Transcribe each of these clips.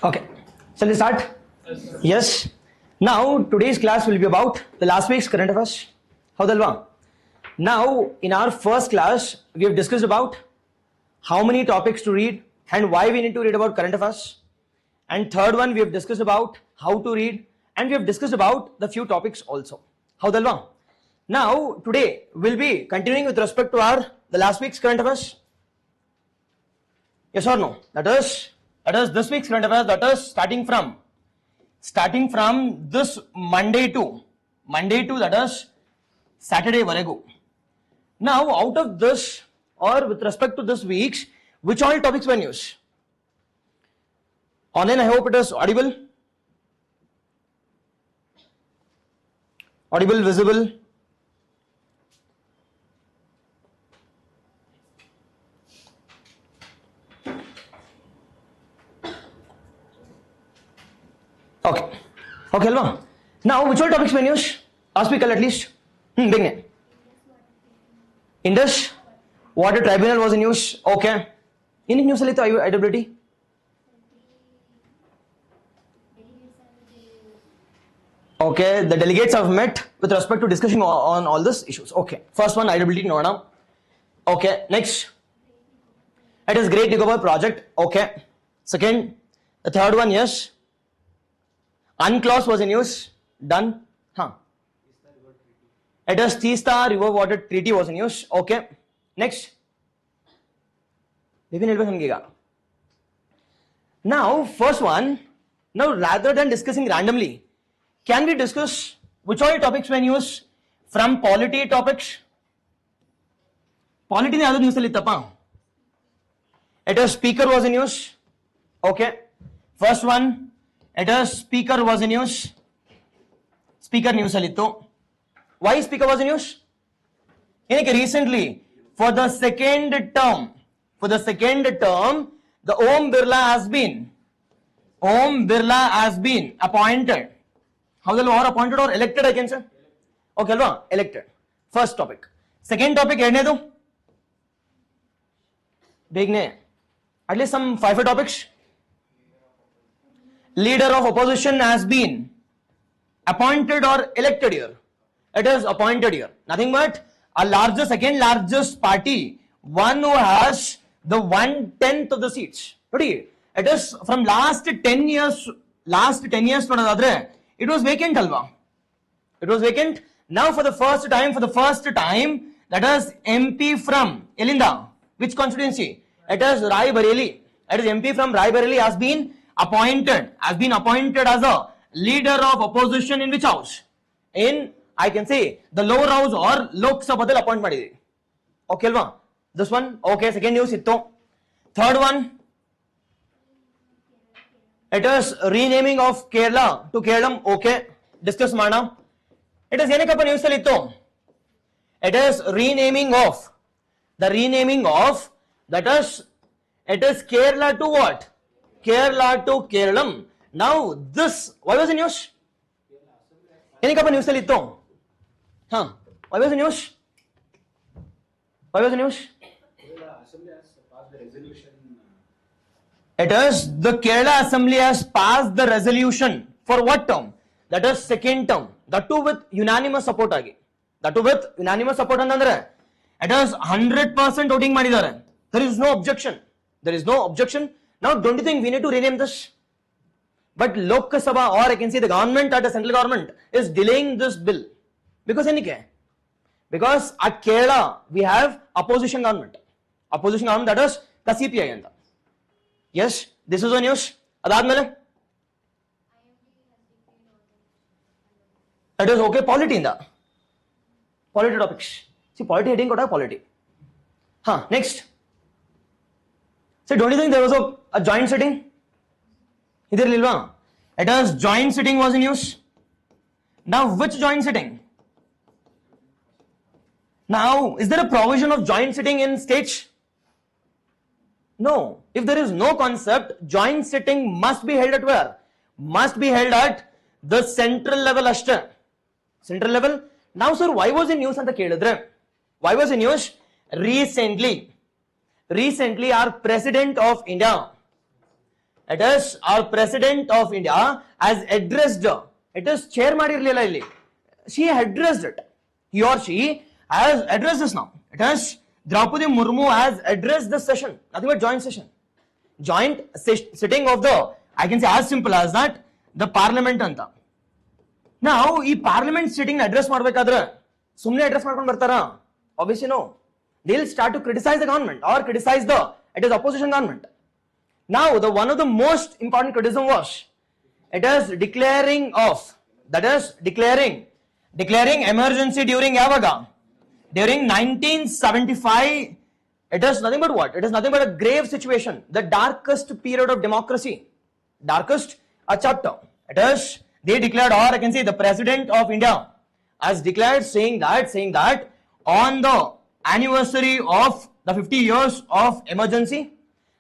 Okay, shall we start? Yes. Now today's class will be about the last week's current affairs. Howdalva? Now in our first class we have discussed about how many topics to read and why we need to read about current affairs. And third one we have discussed about how to read, and we have discussed about the few topics also. Howdalva? Now today we'll be continuing with respect to the last week's current affairs. Yes or no? That is this week's current affairs, that is starting from this Monday to that is Saturday varegu. Now out of this, or with respect to this week's, which all topics were used? Online, I hope it is audible, visible. Okay, Alva. Now, which all topics were used? Last week at least. Big name. Indus Water Tribunal was in use. Okay. In news IWT. Okay, the delegates have met with respect to discussing on all these issues. Okay. First one, IWT Nona. Okay. Next, it is Great Nicobar Project. Okay. Second, the third one, yes. UNCLOS was in use. Done. It is Teesta River Water Treaty was in use. Okay. Next. Now, first one. Now, rather than discussing randomly, can we discuss which all topics were used from polity topics? Polity ne adu news littappa. It is speaker was in use. Okay. First one. It is speaker was in use. Speaker news alittu. Why speaker was in use? Recently, for the second term, the Om Birla has been appointed. How the law appointed or elected, I can say? Okay, elected. First topic. Second topic, big name. At least some 5 topics. Leader of opposition has been appointed or elected here. It is appointed here. Nothing but a second largest party, one who has the 1/10 of the seats. It is from last 10 years, it was vacant, Alva. It was vacant. Now for the first time, that is MP from Elinda. Which constituency? It is Rai Bareli. It is MP from Rai Bareli has been appointed as a leader of opposition in which house? In, I can say, the lower house or Lok Sabha appointment. Okay, Alva. This one, okay, second news itto. Third one, it is renaming of Kerala to Kerala. Okay, discuss mana. It is yenekappa news itto. It is renaming of, that is, it is Kerala to what? Kerala to Keralam. Now this, why was the news? Yenekappa news itto. Why was the news? It is the Kerala Assembly has passed the resolution for what term? That is second term. That too with unanimous support agi. It is 100% voting madidare. There is no objection. Now don't you think we need to rename this? But Lok Sabha, or I can say the government or the central government is delaying this bill. Because because at Kerala we have opposition government. Opposition government, that is the CPI. Yes, this is a news. Adadmele? That is okay. Polity in the polity topics. See, polity heading got a polity. Next. So don't you think there was a joint sitting? Idhar lilwa. It was joint sitting was in use. Now which joint sitting? Now, is there a provision of joint sitting in states? No. If there is no concept, joint sitting must be held at where? Must be held at the central level ashta. Central level. Now, sir, why was in news at the Keladre? Why was in news? Recently, our President of India, it is our President of India has addressed, it is Chair Madi, she addressed it. He or she has addressed this now. It is Draupadi Murmu has addressed this session. Nothing but joint session. Joint sitting of the, I can say as simple as that, the parliament anta. Now, this parliament sitting address madbekadre, sumne address madkondu bartara? Obviously no. They'll start to criticize the government or criticize it is opposition government. Now, one of the most important criticism was, it is declaring emergency during Yavaga. During 1975, it is nothing but what? It is nothing but a grave situation, the darkest period of democracy. Darkest a chapter. It is, they declared, or I can say the President of India has declared saying that on the anniversary of the 50 years of emergency.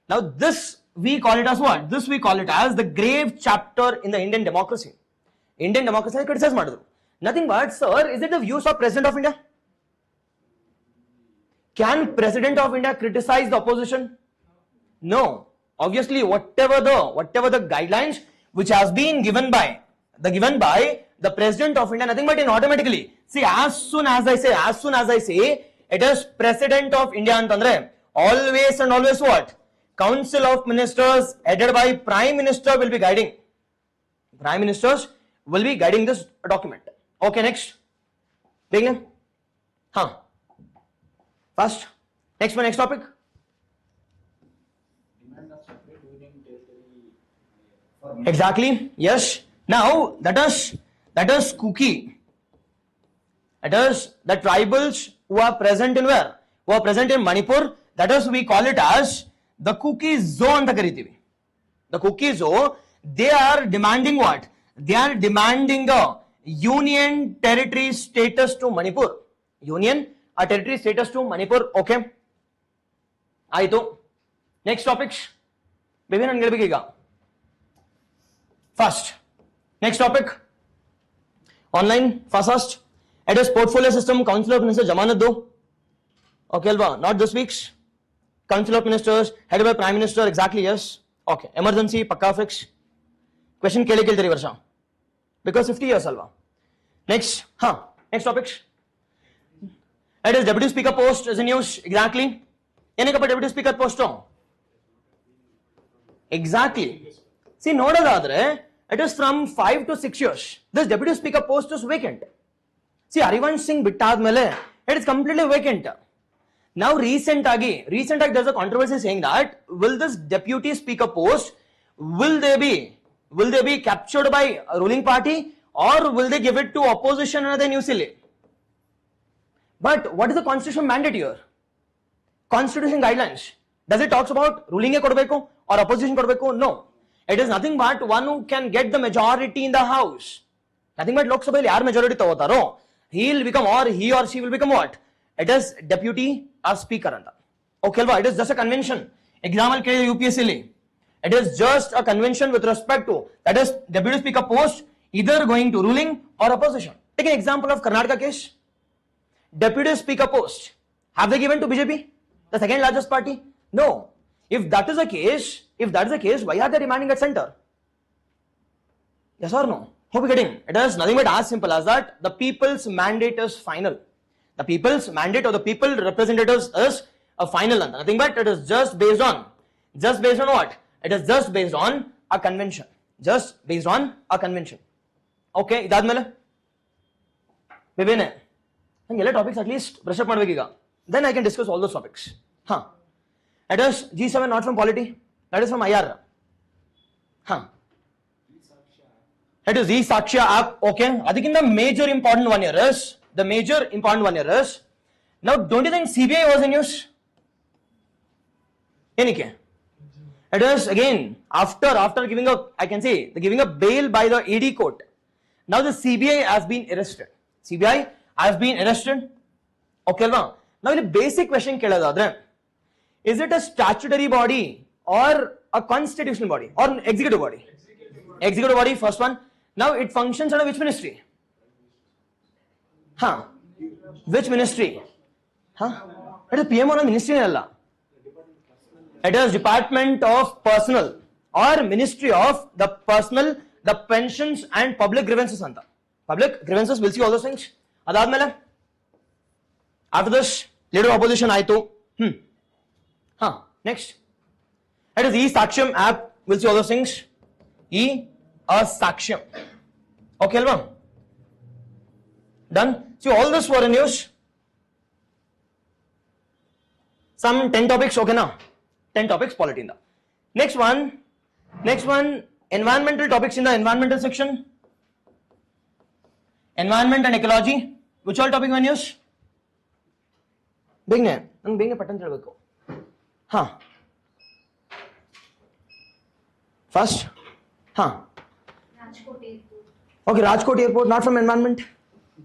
Now this we call it as what? This we call it as the grave chapter in the Indian democracy. Indian democracy is criticized madru. Nothing but, sir, is it the views of President of India? Can President of India criticize the opposition? No. Obviously, whatever the guidelines which has been given by the President of India, nothing but in automatically. See, as soon as I say, it is President of India antandre, always and always what? Council of Ministers headed by Prime Minister will be guiding. Prime Ministers will be guiding this document. Okay, next. Begin. First. Next topic. Exactly. Yes. Now that is cookie. It is the tribals who are present in where? Who are present in Manipur. That is, we call it as the cookie zone. The cookie zone. They are demanding what? They are demanding the union territory status to Manipur. Union or territory status to Manipur. Okay. Aito. Next topics. First. Next topic. Online. First. It is portfolio system. Council of Ministers. Jamanat do. Okay, Alva. Not this week's. Council of Ministers. Headed by Prime Minister. Exactly, yes. Okay. Emergency. Pakka fix. Question kele kele varsha. Because 50 years, Alva. Next. Next topics. It is Deputy Speaker post is in news. Exactly. Any Deputy Speaker post? Exactly. See, nodadadre, it is from 5 to 6 years. This Deputy Speaker post is vacant. See, Harivansh Singh bittad mele, it is completely vacant. Now, recent there is a controversy saying that will this Deputy Speaker post will they be captured by a ruling party or will they give it to opposition and then New Zealand? But what is the constitution mandate here? Constitution guidelines. Does it talks about ruling kodbeko or opposition kodbeko? No. It is nothing but one who can get the majority in the house. Nothing but Lok Sabha yaar majority tavotaro. He will become or he or she will become what? It is deputy or speaker anta. Okay, it is just a convention. Example ke UPSC. It is just a convention with respect to that is deputy speaker post either going to ruling or opposition. Take an example of Karnataka case. Deputy Speaker post. Have they given to BJP? The second largest party? No. If that is the case, why are they demanding at center? Yes or no? Hope you're getting. It is nothing but as simple as that. The people's mandate is final. The people's mandate or the people representatives is a final answer. Nothing but it is just based on what? It is just based on a convention. just based on a convention. Okay, ಇದಾದ್ಮೇಲೆ ಬೇಬೇನೆ ಹಂಗೆಲ್ಲ topics at least brush up ಮಾಡ್ಬೇಕೀಗ. Then I can discuss all those topics. It is G7, not from polity, that is from IR. It is Saksha app. Okay, adikkinda major important one here is now, don't you think CBI was in use? Enike it is again after giving a, I can say, the giving a bail by the ED court. Now the CBI has been arrested. Okay alva. Now the basic question kelodadre, is it a statutory body or a constitutional body or an executive body? Executive body, first one. Now it functions under which ministry? Which ministry? It is PM or a ministry alla. It is Department of Personnel or Ministry of the Personnel, the Pensions and Public Grievances anta. Public grievances, we'll see all those things. Adadmele after this leader of opposition aitu. Next, it is E-Saksham app, we'll see all those things. E-Saksham. Okay alva, done. See, all this were in news. Some 10 topics, okay now. 10 topics polity in the next one environmental topics in the environmental section. Environment and ecology, which all topic one use? Beginne pattern helbeku. First okay, Rajkot airport, not from environment,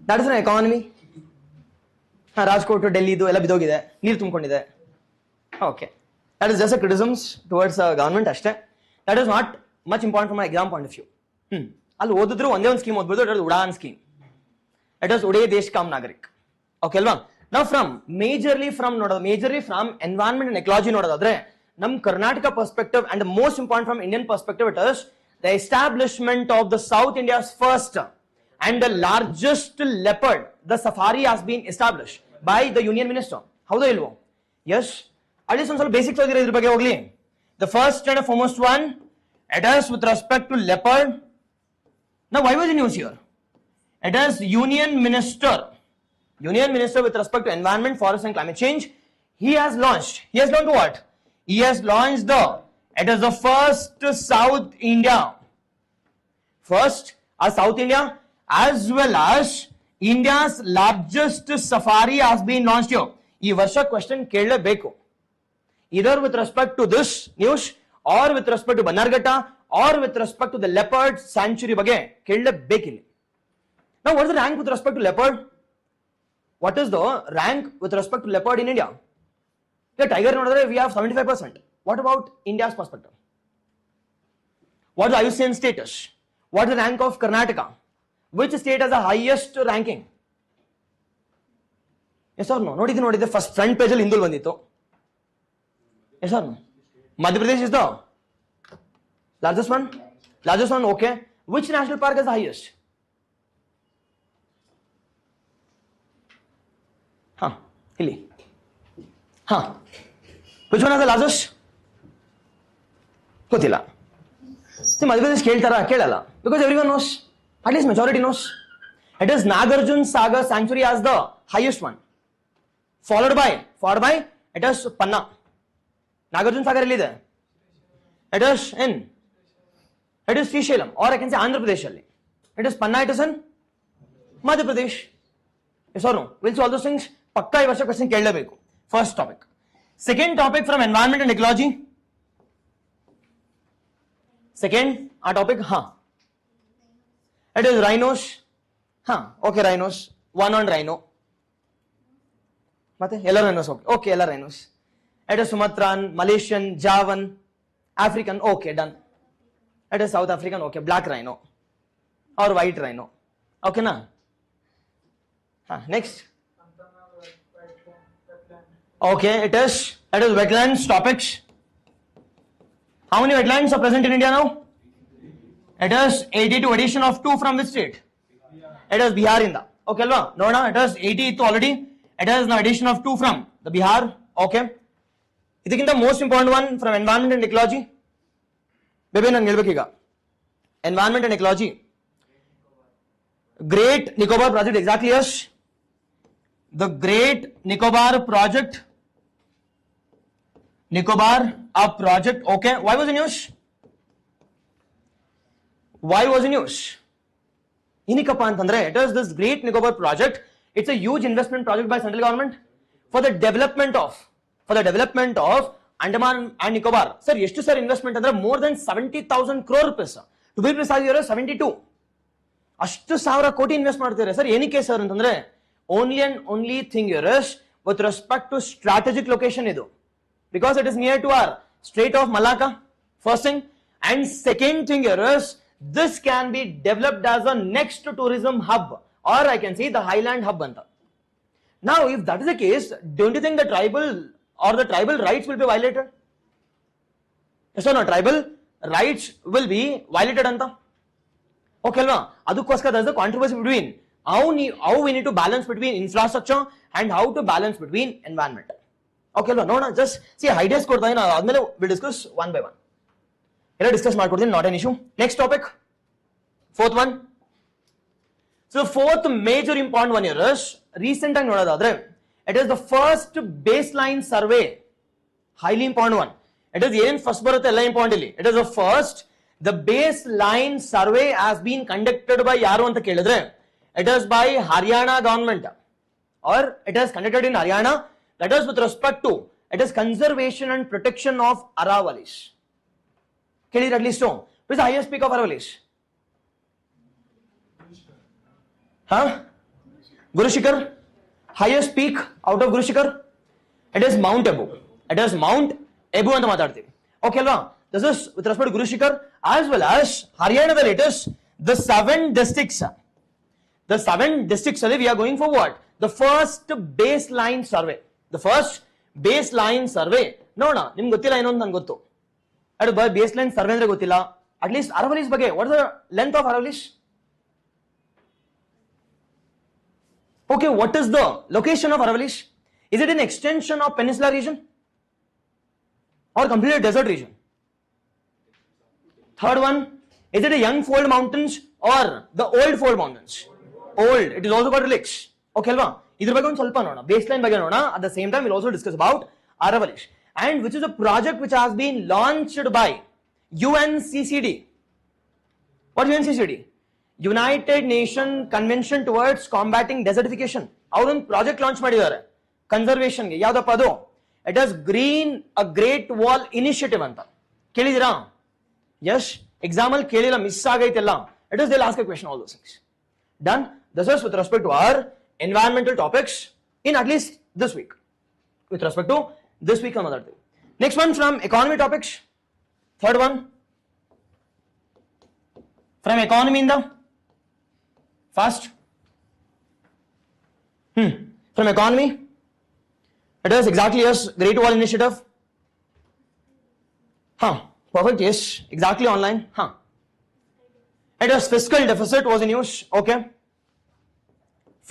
that is an economy. Rajkot to Delhi do ella bidogide, neer tumkonide. Okay, that is just a criticisms towards government ashte. That is not much important from my exam point of view. Alli odidru onde one scheme odbodu, that is Udan scheme. It is Uday Desh Kam Nagarik. Okay alva. Now majorly from environment and ecology nodadadre, nam Karnataka perspective and the most important from Indian perspective, it is the establishment of the South India's first and the largest leopard, the safari, has been established by the Union Minister. Howdo ilvo? Yes. At least some basics agire idra ಬಗ್ಗೆ ಹೋಗಲಿ. The first and foremost one, it is with respect to leopard. Now why was it news here? It is Union Minister with respect to environment, forest and climate change. He has launched what? He has launched it is the first South India as well as India's largest safari has been launched here. Ee varsha question kellebeku, either with respect to this news or with respect to Bannerghatta or with respect to the leopard sanctuary ಬಗ್ಗೆ kellebekiಲ್ಲಿ. Now what is the rank with respect to leopard? What is the rank with respect to leopard in India? The tiger nodadre we have 75%. What about India's perspective? What is the IUCN status? What is the rank of Karnataka? Which state has the highest ranking? Yes or no? Nodide first front page alli hindul bandittu. Yes or no? Madhya Pradesh is the largest one. Okay. Which national park is the highest? Hilly. Which one is the largest? ಗೊತ್ತಿಲ್ಲ. See, Madhya Pradesh ಕೇಳಲ್ಲ, because everyone knows, at least majority knows. It is Nagarjun Sagar Sanctuary as the highest one, followed by it is Panna. Nagarjun Sagar ಎಲ್ಲಿದೆ? It is Srisailam, or I can say Andhra Pradesh alli. It is Panna, it is in Madhya Pradesh. Yes or no? We'll see all those things. Pakka ಈ ವರ್ಷ question ಕೇಳಲೇಬೇಕು. First topic. Second topic from environment and ecology. Second topic, it is rhinos. Okay, rhinos. One on rhino. Mate ella rhinos. Okay, ella rhinos. It is Sumatran, Malaysian, Javan, African. Okay, done. It is South African. Okay, black rhino or white rhino. Okay na. Next. Okay, it is wetlands topics. How many wetlands are present in India now? It is 82, addition of 2 from which state? It is Bihar in the. Okay, alva? No, it is 80 already. It is an addition of 2 from the Bihar. Okay. This is the most important one from environment and ecology. Baby, nan helbekಈಗ. environment and ecology. Great Nicobar project, exactly, yes. The Great Nicobar project. Nicobar, a project, okay. Why was in use? Why was in use? Inikappa antandre, it is this Great Nicobar project. It's a huge investment project by central government for the development of Andaman and Nicobar. Sir, ಎಷ್ಟು sir investment ಅಂದ್ರೆ more than 70,000 crore rupees. To be precise, here 72. ಅಷ್ಟು ಸಾವಿರ ಕೋಟಿ invest ಮಾಡ್ತಿದ್ದಾರೆ sir. ಏನಕ್ಕೆ sir ಅಂತಂದ್ರೆ only thing here is with respect to strategic location idu, because it is near to our Strait of Malacca, first thing, and second thing here is this can be developed as a next tourism hub, or I can say the highland hub anta. Now if that is the case, don't you think the tribal rights will be violated? Yes or no? Tribal rights will be violated anta. Okay alva, adukoskara there is a controversy between how we need to balance between infrastructure and how to balance between environment. Okay alva, no just see ideas kodta idina, admele we'll discuss one by one. Ella discuss ಮಾಡ್ಕೊಡ್ತೀನಿ, not an issue. Next topic, fourth one. So fourth major important one here is recent ಆಗಿ ನೋಡೋದಾದ್ರೆ it is the first baseline survey, highly important one. It is ಏನ್ first ಬರುತ್ತೆ ಎಲ್ಲ important ಇಲ್ಲಿ. It is the first, the baseline survey has been conducted by ಯಾರು ಅಂತ ಕೇಳಿದ್ರೆ it is by Haryana government, or it is conducted in Haryana. That is with respect to, it is conservation and protection of Aravalis. Kelly at least what is the highest peak of Aravalis? Guru Shikhar, highest peak out of Guru Shikhar? It is Mount Abu. It is Mount Abu anta maatadteve. Okay alva, this is with respect to Guru Shikhar as well as Haryana. The latest, the 7 districts. The 7 districts we are going for what? The first baseline survey. The first baseline survey. ನೋಡೋಣ, ನಿಮ್ಗೆ ಗೊತ್ತಿಲ್ಲ ಏನೋ ಅಂತ ನನಗೆ ಗೊತ್ತು. ಅದು baseline survey ಅಂದ್ರೆ ಗೊತ್ತಿಲ್ಲ. ಅಟ್ ಲೀಸ್ಟ್ ಅರವಲೀಸ್ ಬಗ್ಗೆ, what is the length of Aravallis? Okay, what is the location of Aravalis? Is it an extension of peninsular region or completely desert region? Third one, is it a young fold mountains or the old fold mountains? Old. It is also got relics. Okay alva, iದ್ರ ಬಗ್ಗೆ ಒಂದು ಸ್ವಲ್ಪ ನೋಡೋಣ, baseline ಬಗ್ಗೆ ನೋಡೋಣ. At the same time we'll also discuss about Aravalis, and which is a project which has been launched by UNCCD. What is UNCCD? United Nations Convention towards combating desertification. ಅವರು ಒಂದು project launch ಮಾಡಿದ್ದಾರೆ ಕನ್ಸರ್ವೇಷನ್ಗೆ. ಯಾವ್ದಪ್ಪ ಅದು? It is green a great wall initiative ಅಂತ. ಕೇಳಿದಿರಾ? Yes, exam ಅಲ್ಲಿ ಕೇಳಿಲ್ಲ, ಮಿಸ್ ಆಗೈತೆಲ್ಲ. It is the last question, all those things done. This is with respect to our environmental topics in at least this week. With respect to this week ಮಾತಾಡ್ತೀವಿ. Next one from economy topics. Third one from ಎಕಾನಮಿಯಿಂದ first, from economy, it is exactly yes, Great Wall Initiative. Perfect, yes, exactly online. It is fiscal deficit was in use. Okay,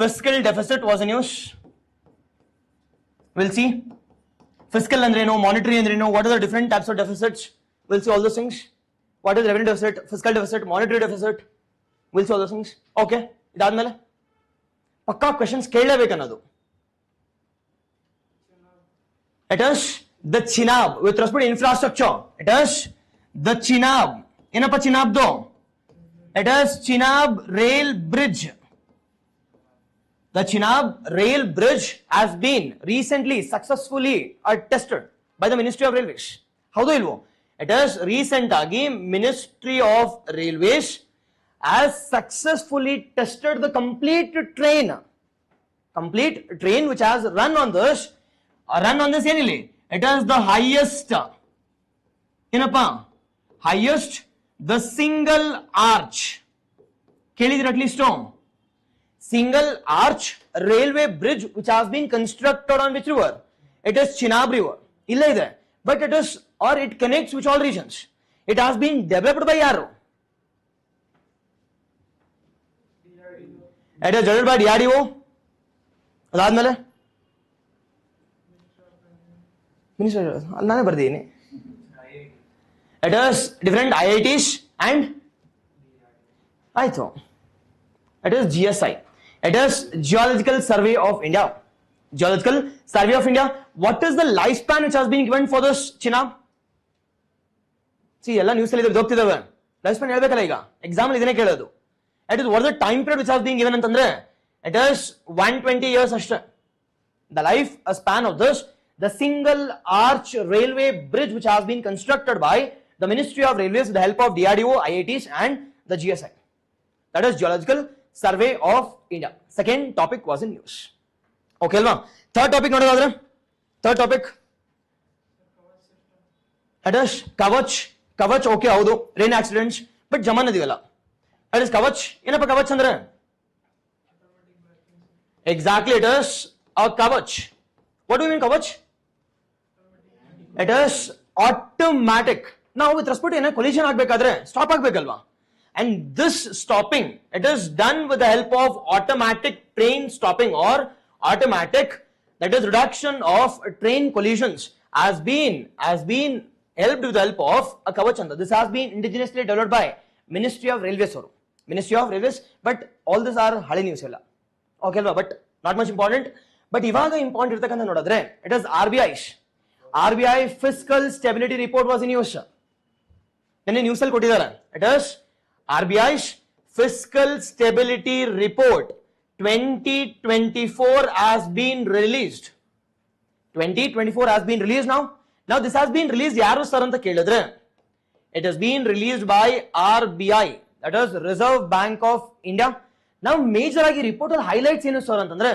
fiscal deficit was in use. We'll see fiscal andre no, monetary andre no, what are the different types of deficits? We'll see all those things. What is revenue deficit, fiscal deficit, monetary deficit? We'll see all those things. Okay, ಇದಾದ್ಮೇಲೆ ಪಕ್ಕಾ questions ಕೇಳಲೇಬೇಕನ್ನೋದು. It is the Chenab with respect to infrastructure. It is the Chenab. ಏನಪ್ಪ Chenabದು? It is Chenab rail bridge. The Chenab rail bridge has been recently successfully tested by the Ministry of Railways. ಹೌದು ಇಲ್ವೋ? It is recent ಆಗಿ Ministry of Railways has successfully tested the complete train which has run on this ಏನili. It is the highest, ಏನಪ್ಪ highest, the single arch. ಕೇಳಿದ್ರೆ at least single arch railway bridge which has been constructed on which river? It is Chenab river. ಇಲ್ಲ ಇದೆ, but it is, or it connects which all regions? It has been developed by ಯಾರು? It is developed by DRDO. ಅದಾದ್ಮೇಲೆ minister ಅಲ್ಲಿ ನಾನೇ ಬರ್ದಿದ್ದೀನಿ. It is different IITs and ಆಯ್ತು. It is GSI. It is Geological Survey of India. Geological Survey of India. What is the lifespan which has been given for this, China? See, ಎಲ್ಲ news ಅಲ್ಲಿ ಹೋಗ್ತಿದಾವೆ. Life span ಹೇಳ್ಬೇಕಲ್ಲ ಈಗ exam ಅಲ್ಲಿ ಇದನ್ನೇ ಕೇಳೋದು. It is what is the time period which has been given ಅಂತಂದ್ರೆ it is 120 years ಅಷ್ಟೇ. The life span of this, the single arch railway bridge which has been constructed by the Ministry of Railways with the help of DRDO, IITs and the GSI. That is Geological Survey of India. Second topic was in news. Okay alva. Third topic nododadre. Third topic. It is Kavach. Kavach okay haudu. Rain accidents. But jaman idivalla. It is Kavach. Enappa Kavach andre? Exactly, it is a Kavach. What do you mean Kavach? It is automatic. Now with respect to collision agbekadre stop agbekalva. And this stopping, it is done with the help of automatic train stopping or automatic, that is reduction of train collisions has been helped with the help of a Kavachanda. This has been indigenously developed by Ministry of Railways. Ministry of Railways, but all these are hali news ella. Okay, but not much important. But ivaga important irtakanta nodadre, it is RBI fiscal stability report was in use. Then news ಅಲ್ಲಿ ಕೊಟ್ಟಿದ್ದಾರೆ. It is RBI's fiscal stability report 2024 has been released. 2024 has been released now. Now this has been released yaru sir anta kelidre. It has been released by RBI, that is Reserve Bank of India. Now major agi report al highlights ಏನು sir ಅಂತಂದ್ರೆ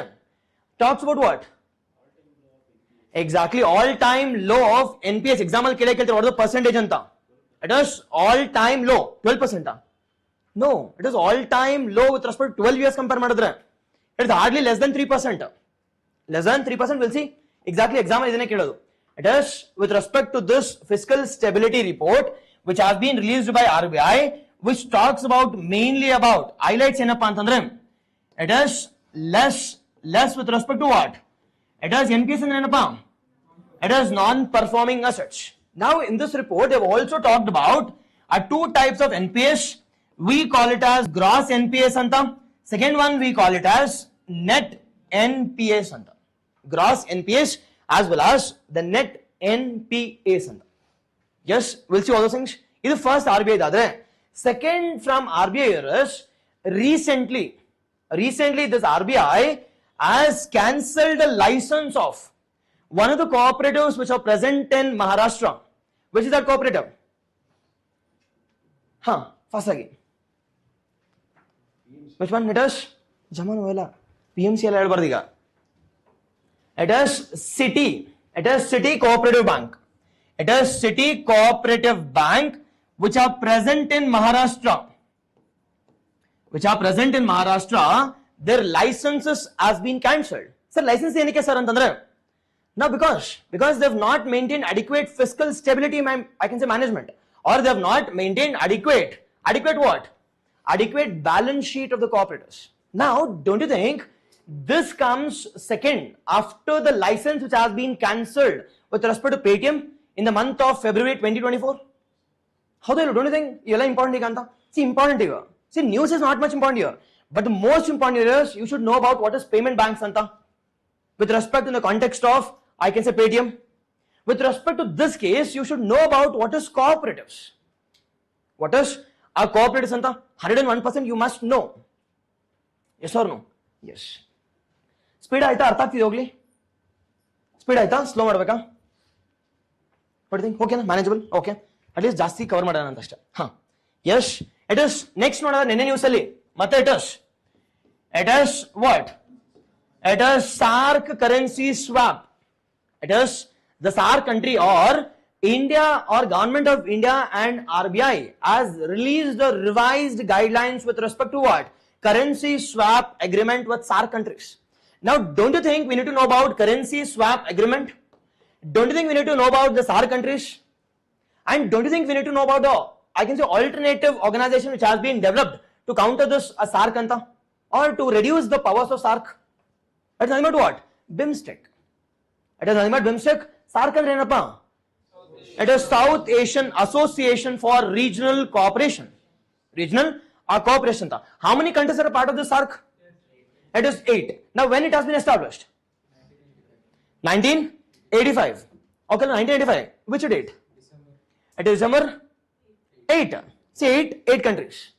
talks about what? Exactly, all time low of NPS. Exam ಅಲ್ಲಿ ಕೇಳ್ತಾರೆ what is the percentage ಅಂತ. It is all time low 12%. No, it is all time low with respect to 12 years compare madidre. It is hardly less than 3%. Less than 3%, we'll see. Exactly, exam idane kelodu. It is with respect to this fiscal stability report which has been released by RBI, which talks about mainly about highlights enappa antandre. It is less with respect to what? It is NPS and enappa. It is non-performing assets. Now in this report they have also talked about two types of NPS. We call it as gross NPS anta. Second one we call it as net NPS anta. Gross NPS as well as the net NPS anta. Yes, we'll see all those things. This is first RBI dadre. Second from RBI is recently this RBI has cancelled the license of one of the cooperatives which are present in Maharashtra. Which is that cooperative? First again. Which one? It is Jaman Vela. PMC ಎಲ್ಲ ಹೇಳ್ಬಾರ್ದು ಈಗ. It is City Cooperative Bank. It is City Cooperative Bank which are present in Maharashtra. Their licenses has been cancelled. Sir, license ಏನಕ್ಕೆ sir ಅಂತಂದ್ರೆ now because they have not maintained adequate fiscal stability, I can say management, or they have not maintained adequate what? Adequate balance sheet of the cooperatives. Now, don't you think this comes second after the license which has been cancelled with respect to Paytm in the month of February 2024? How do you, don't you think yella important iganta? See, important here. See, news is not much important here, but the most important here is you should know about what is payment banks anta with respect in the context of, I can say, Paytm. With respect to this case, you should know about what is cooperatives. What is a cooperatives anta? 101% you must know. Yes or no? Yes. Speed aita artha agtide hogli? Speed aita slow madbeka? What do you think? Okay na, manageable? Okay. At least ಜಾಸ್ತಿ cover ಮಾಡೋಣ ಅಂತ ಅಷ್ಟೇ. Yes, it is next ನೋಡೋಣ ನೆನ್ನೆ news ಅಲ್ಲಿ ಮತ್ತೆ it is what? It is SAARC currency swap. It is the SAARC country or India or government of India and RBI has released the revised guidelines with respect to what? Currency swap agreement with SAARC countries. Now, don't you think we need to know about currency swap agreement? Don't you think we need to know about the SAARC countries? And don't you think we need to know about the, I can say, alternative organization which has been developed to counter this SAARC anta or to reduce the powers of SAARC? It is nothing but what? BIMSTEC. It is nothing but BIMSTEC. SAARC andre enappa? It is South Asian Association for Regional Cooperation. Regional or cooperation. How many countries are a part of this SAARC? It is 8. Now when it has been established? 1985. Okay, 1985. Which date? It is December 8. See, 8 countries.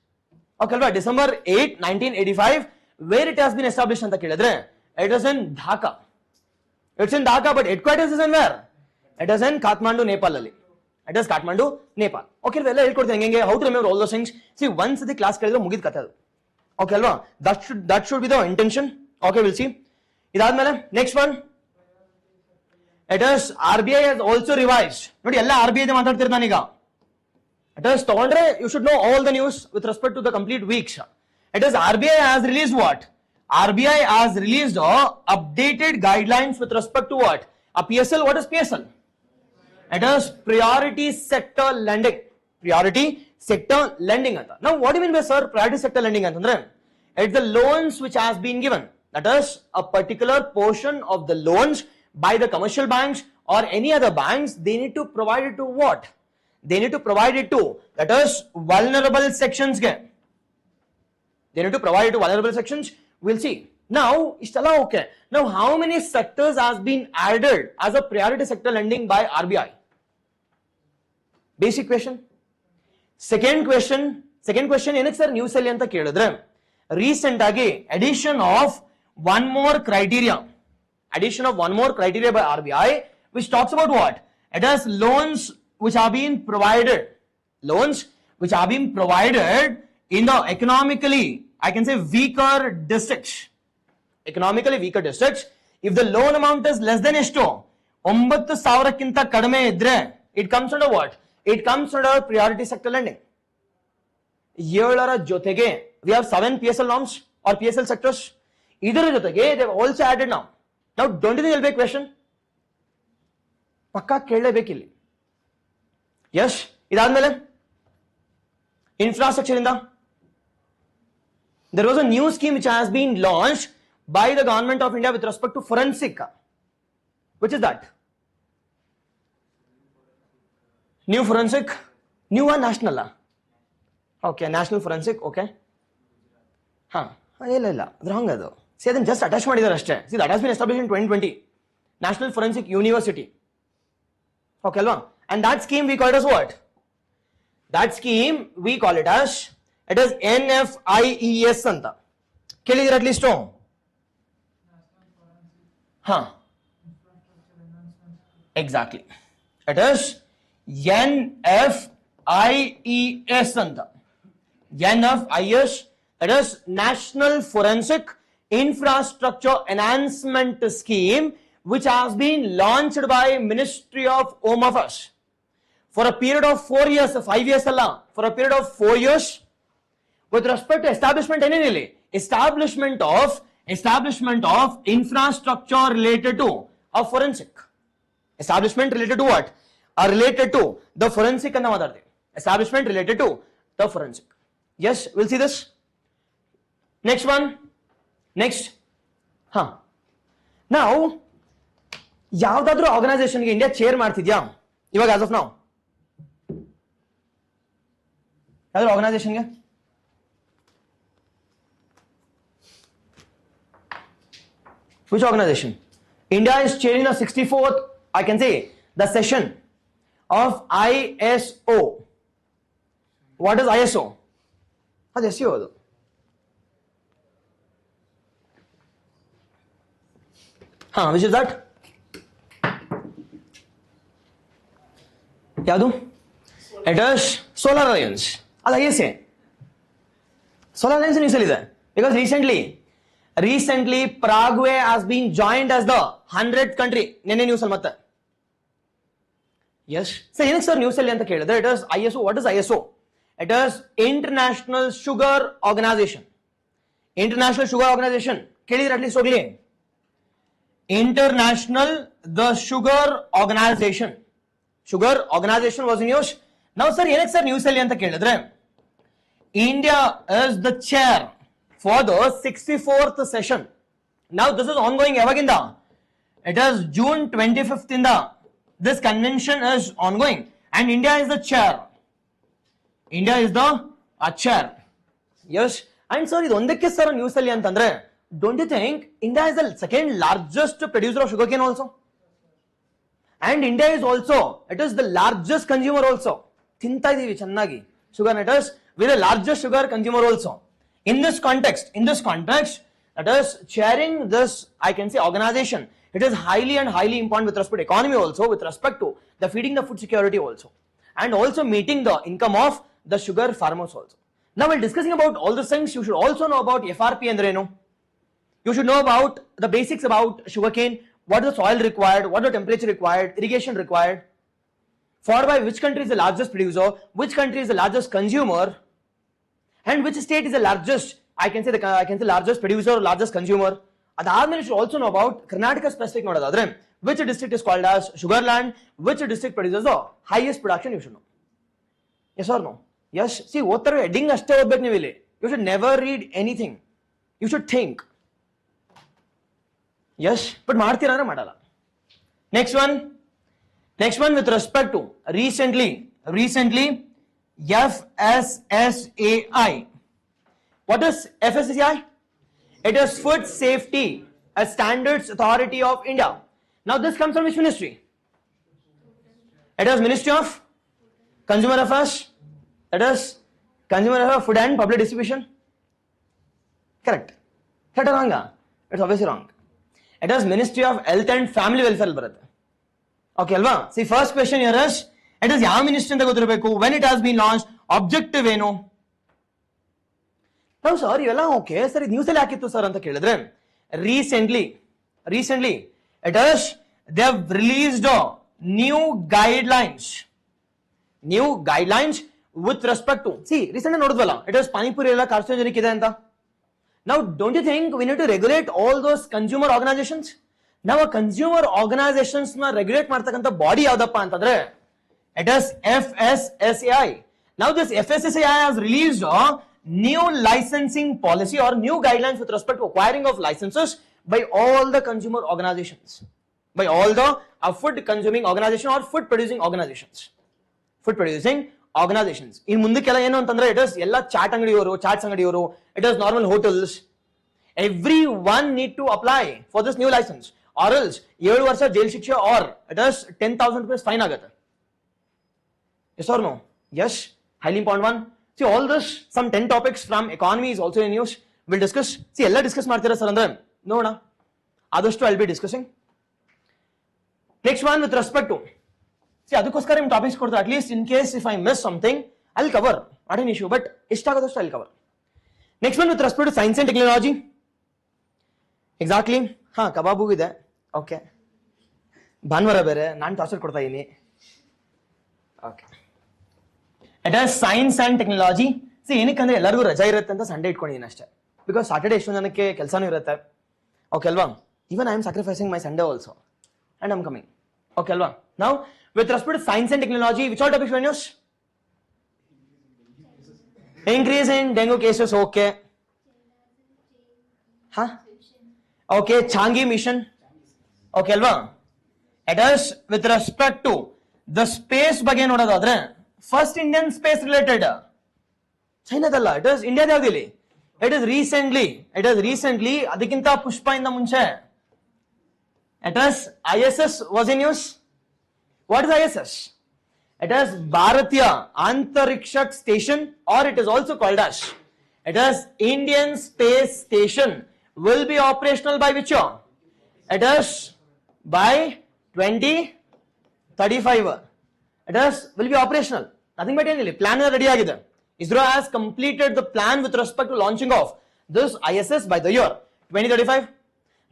Okay, December 8, 1985. Where it has been established? It is in Dhaka. It's in Dhaka, but headquarters is in where? It is in Kathmandu, Nepal. It is Kathmandu, Nepal. Okay, how to remember all those things? See, once the class is okay, that should be the intention. Okay, we'll see. Next one. It is RBI has also revised. RBI it is you should know all the news with respect to the complete weeks. It is RBI has released what? RBI has released updated guidelines with respect to what? A PSL. What is PSL? It is priority sector lending. Priority sector lending. Now, what do you mean by, sir, priority sector lending? It's the loans which has been given. That is a particular portion of the loans by the commercial banks or any other banks. They need to provide it to what? They need to provide it to, that is, vulnerable sections. They need to provide it to vulnerable sections. We'll see. Now, okay. Now, how many sectors has been added as a priority sector lending by RBI? Basic question. Second question, sir, new cell anta kelidre. Recent addition of one more criteria. Addition of one more criteria by RBI, which talks about what? It has loans which are being provided. Loans which are being provided in the economically, I can say, weaker districts. Economically weaker districts. If the loan amount is less than esto, 9,000 kadame idre, it comes under what? It comes under priority sector lending. We have 7 PSL norms or PSL sectors. Either they have also added now. Now, don't you think there will be a question? Pakka kelle bekili. Yes, idadmele infrastructure inda. There was a new scheme which has been launched by the government of India with respect to forensic. Which is that? New forensic? New or national? Okay, national forensic, okay. Wrong. See, then just attach ಮಾಡಿದಾರೆ. See, that has been established in 2020. National Forensic University. Okay, and that scheme we call it as what? That scheme we call it as, it is NFIES anta. Kelidira at least strong. Exactly. It is NFIES anta. NFIES. It is National Forensic Infrastructure Enhancement Scheme, which has been launched by Ministry of Home Affairs for a period of 4 years, 5 years, for a period of 4 years, with respect to establishment of infrastructure related to a forensic. Establishment related to what? Are related to the forensic and the other thing. Establishment related to the forensic. Yes, we'll see this. Next one. Next. Now, ಯಾವ್ದಾದ್ರೂ ಆರ್ಗನೈಸೇಷನ್ಗೆ India chair ಮಾಡ್ತಿದ್ಯಾ ಇವಾಗ as of now? ಯಾವ್ದಾದ್ರು ಆರ್ಗನೈಸೇಷನ್ಗೆ? Which organization? India is chairing the 64th, I can say, the session of ISO. What is ISO? That's SEO. Which is that? Yadu? It is Solar Alliance. That's ISA. Solar Alliance is there. Because recently Paraguay has been joined as the 100th country. Nene news almatte. Yes. So, sir, news anta kelidre. It is ISO. What is ISO? It is International Sugar Organization. International Sugar Organization. Kelidre at least ogli. International the Sugar Organization. Sugar Organization was in use. Now, sir, ಏನಕ್ಕೆ sir news ಅಲ್ಲಿ ಅಂತ ಕೇಳಿದ್ರೆ, India is the chair for the 64th session. Now, this is ongoing ಯಾವಾಗಿಂದ? It is June 25th ಇಂದ. This convention is ongoing and India is the chair. India is the chair. Yes. And sir, ಇದು ಒಂದಕ್ಕೆ sir news ಅಲ್ಲಿ ಅಂತಂದ್ರೆ, don't you think India is the second largest producer of sugarcane also? And India is also, it is the largest consumer also. ತಿಂತಾ ಇದೀವಿ ಚೆನ್ನಾಗಿ sugar, it is with the largest sugar consumer also. In this context, that is chairing this, I can say, organization, it is highly important with respect to economy also, with respect to the feeding the food security also, and also meeting the income of the sugar farmers also. Now while discussing about all these things, you should also know about FRP and Reno. You should know about the basics about sugarcane, what is the soil required, what is the temperature required, irrigation required, followed by which country is the largest producer, which country is the largest consumer, and which state is the largest, I can say largest producer or largest consumer. Adhaadmele you should also know about Karnataka specific nodadadre, which district is called as sugarland, which district produces the highest production, you should know. Yes or no? Yes. See, what are heading ashte odbek ನೀವು ಇಲ್ಲಿ. You should never read anything. You should think. Yes, but ಮಾಡ್ತೀರಾ ಅಂದ್ರೆ ಮಾಡಲ್ಲ. Next one with respect to recently FSSAI. What is FSSAI? It is Food Safety and Standards Authority of India. Now this comes from which ministry? It is Ministry of Consumer Affairs. It is Consumer Affairs, Food and Public Distribution. Correct. Correct or wrong? It's obviously wrong. It is Ministry of Health and Family Welfare. Okay, alva. See, first question here is, it is ಯಾವ ministry ಅಂತ ಗೊತ್ತಿರಬೇಕು, when it has been launched, objective ಏನು. ನಾವು sir ಇವೆಲ್ಲ okay sir, ಇದು news ಅಲ್ಲಿ ಹಾಕಿತ್ತು sir ಅಂತ ಕೇಳಿದ್ರೆ, recently it is they have released new guidelines with respect to, see recently ನೋಡಿದ್ವಲ್ಲ, it is panipuri ಎಲ್ಲ ಕಾರ್ಸಿನೋಜೆನಿಕ್ ಇದೆ ಅಂತ. Now don't you think we need to regulate all those consumer organizations? Now a consumer organizations na regulate ಮಾಡ್ತಕ್ಕಂಥ body ಯಾವ್ದಪ್ಪ ಅಂತಂದ್ರೆ, it is FSSAI. Now this FSSAI has released a new licensing policy or new guidelines with respect to acquiring of licenses by all the consumer organizations, by all the food consuming organization or food producing organizations. In ಮುಂದಕ್ಕೆಲ್ಲ ಏನು ಅಂತಂದ್ರೆ, it is ಎಲ್ಲ ಚಾಟ್ಸ್ ಅಂಗಡಿಯವರು, it is normal hotels, everyone need to apply for this new license, or else 7 ವರ್ಷ jail ಶಿಕ್ಷೆ or it is 10,000 rupees fine ಆಗುತ್ತೆ. Yes or no? Yes, highly important one. See all this, some 10 topics from economy is also in news. We'll discuss. See ಎಲ್ಲ discuss ಮಾಡ್ತೀರಾ sir ಅಂದ್ರೆ ನೋಡೋಣ, ಆದಷ್ಟು I'll be discussing. Next one with respect to, see ಅದಕ್ಕೋಸ್ಕರ ನಿಮ್ಮ topics ಕೊಡ್ತಾರೆ, at least in case if I miss something I'll cover, not an issue, but ಎಷ್ಟಾಗೋದಷ್ಟು I'll cover. Next one with respect to science and technology. Exactly. ಕಬಾಬು ಇದೆ. Okay, ಭಾನುವಾರ ಬೇರೆ, ನಾನು torture ಕೊಡ್ತಾ ಇದ್ದೀನಿ. Okay, it is science and technology. See ಏನಕ್ಕಂದ್ರೆ ಎಲ್ಲರಿಗೂ ರಜಾ ಇರುತ್ತೆ ಅಂತ ಸಂಡೇ ಇಟ್ಕೊಂಡಿದ್ದೀನಿ ಅಷ್ಟೇ, ಬಿಕಾಸ್ ಸಾಟರ್ಡೆ ಎಷ್ಟೊಂದು ಜನಕ್ಕೆ ಕೆಲಸನೂ ಇರುತ್ತೆ. ಓಕೆ ಅಲ್ವಾ? Even I am sacrificing my Sunday also and I am coming. Okay ಅಲ್ವಾ? Now with respect to science and technology, which all topics were news? Increase in dengue cases. Okay. Okay, Changi mission. Okay alva? It is with respect to the space ಬಗ್ಗೆ ನೋಡೋದಾದ್ರೆ, first Indian space related ಚೈನಾದಲ್ಲ, it is India ಯಾವ್ದಿಲ್ಲಿ, it is recently ಅದಕ್ಕಿಂತ ಪುಷ್ಪ ಇಂದ ಮುಂಚೆ it is ISS was in news. What is ISS? It is Bharatiya Antarikshak Station, or it is also called as, it is Indian Space Station, will be operational by which year? It is by 2035. It is will be operational. Nothing but any plan ready agide. ISRO has completed the plan with respect to launching of this ISS by the year 2035.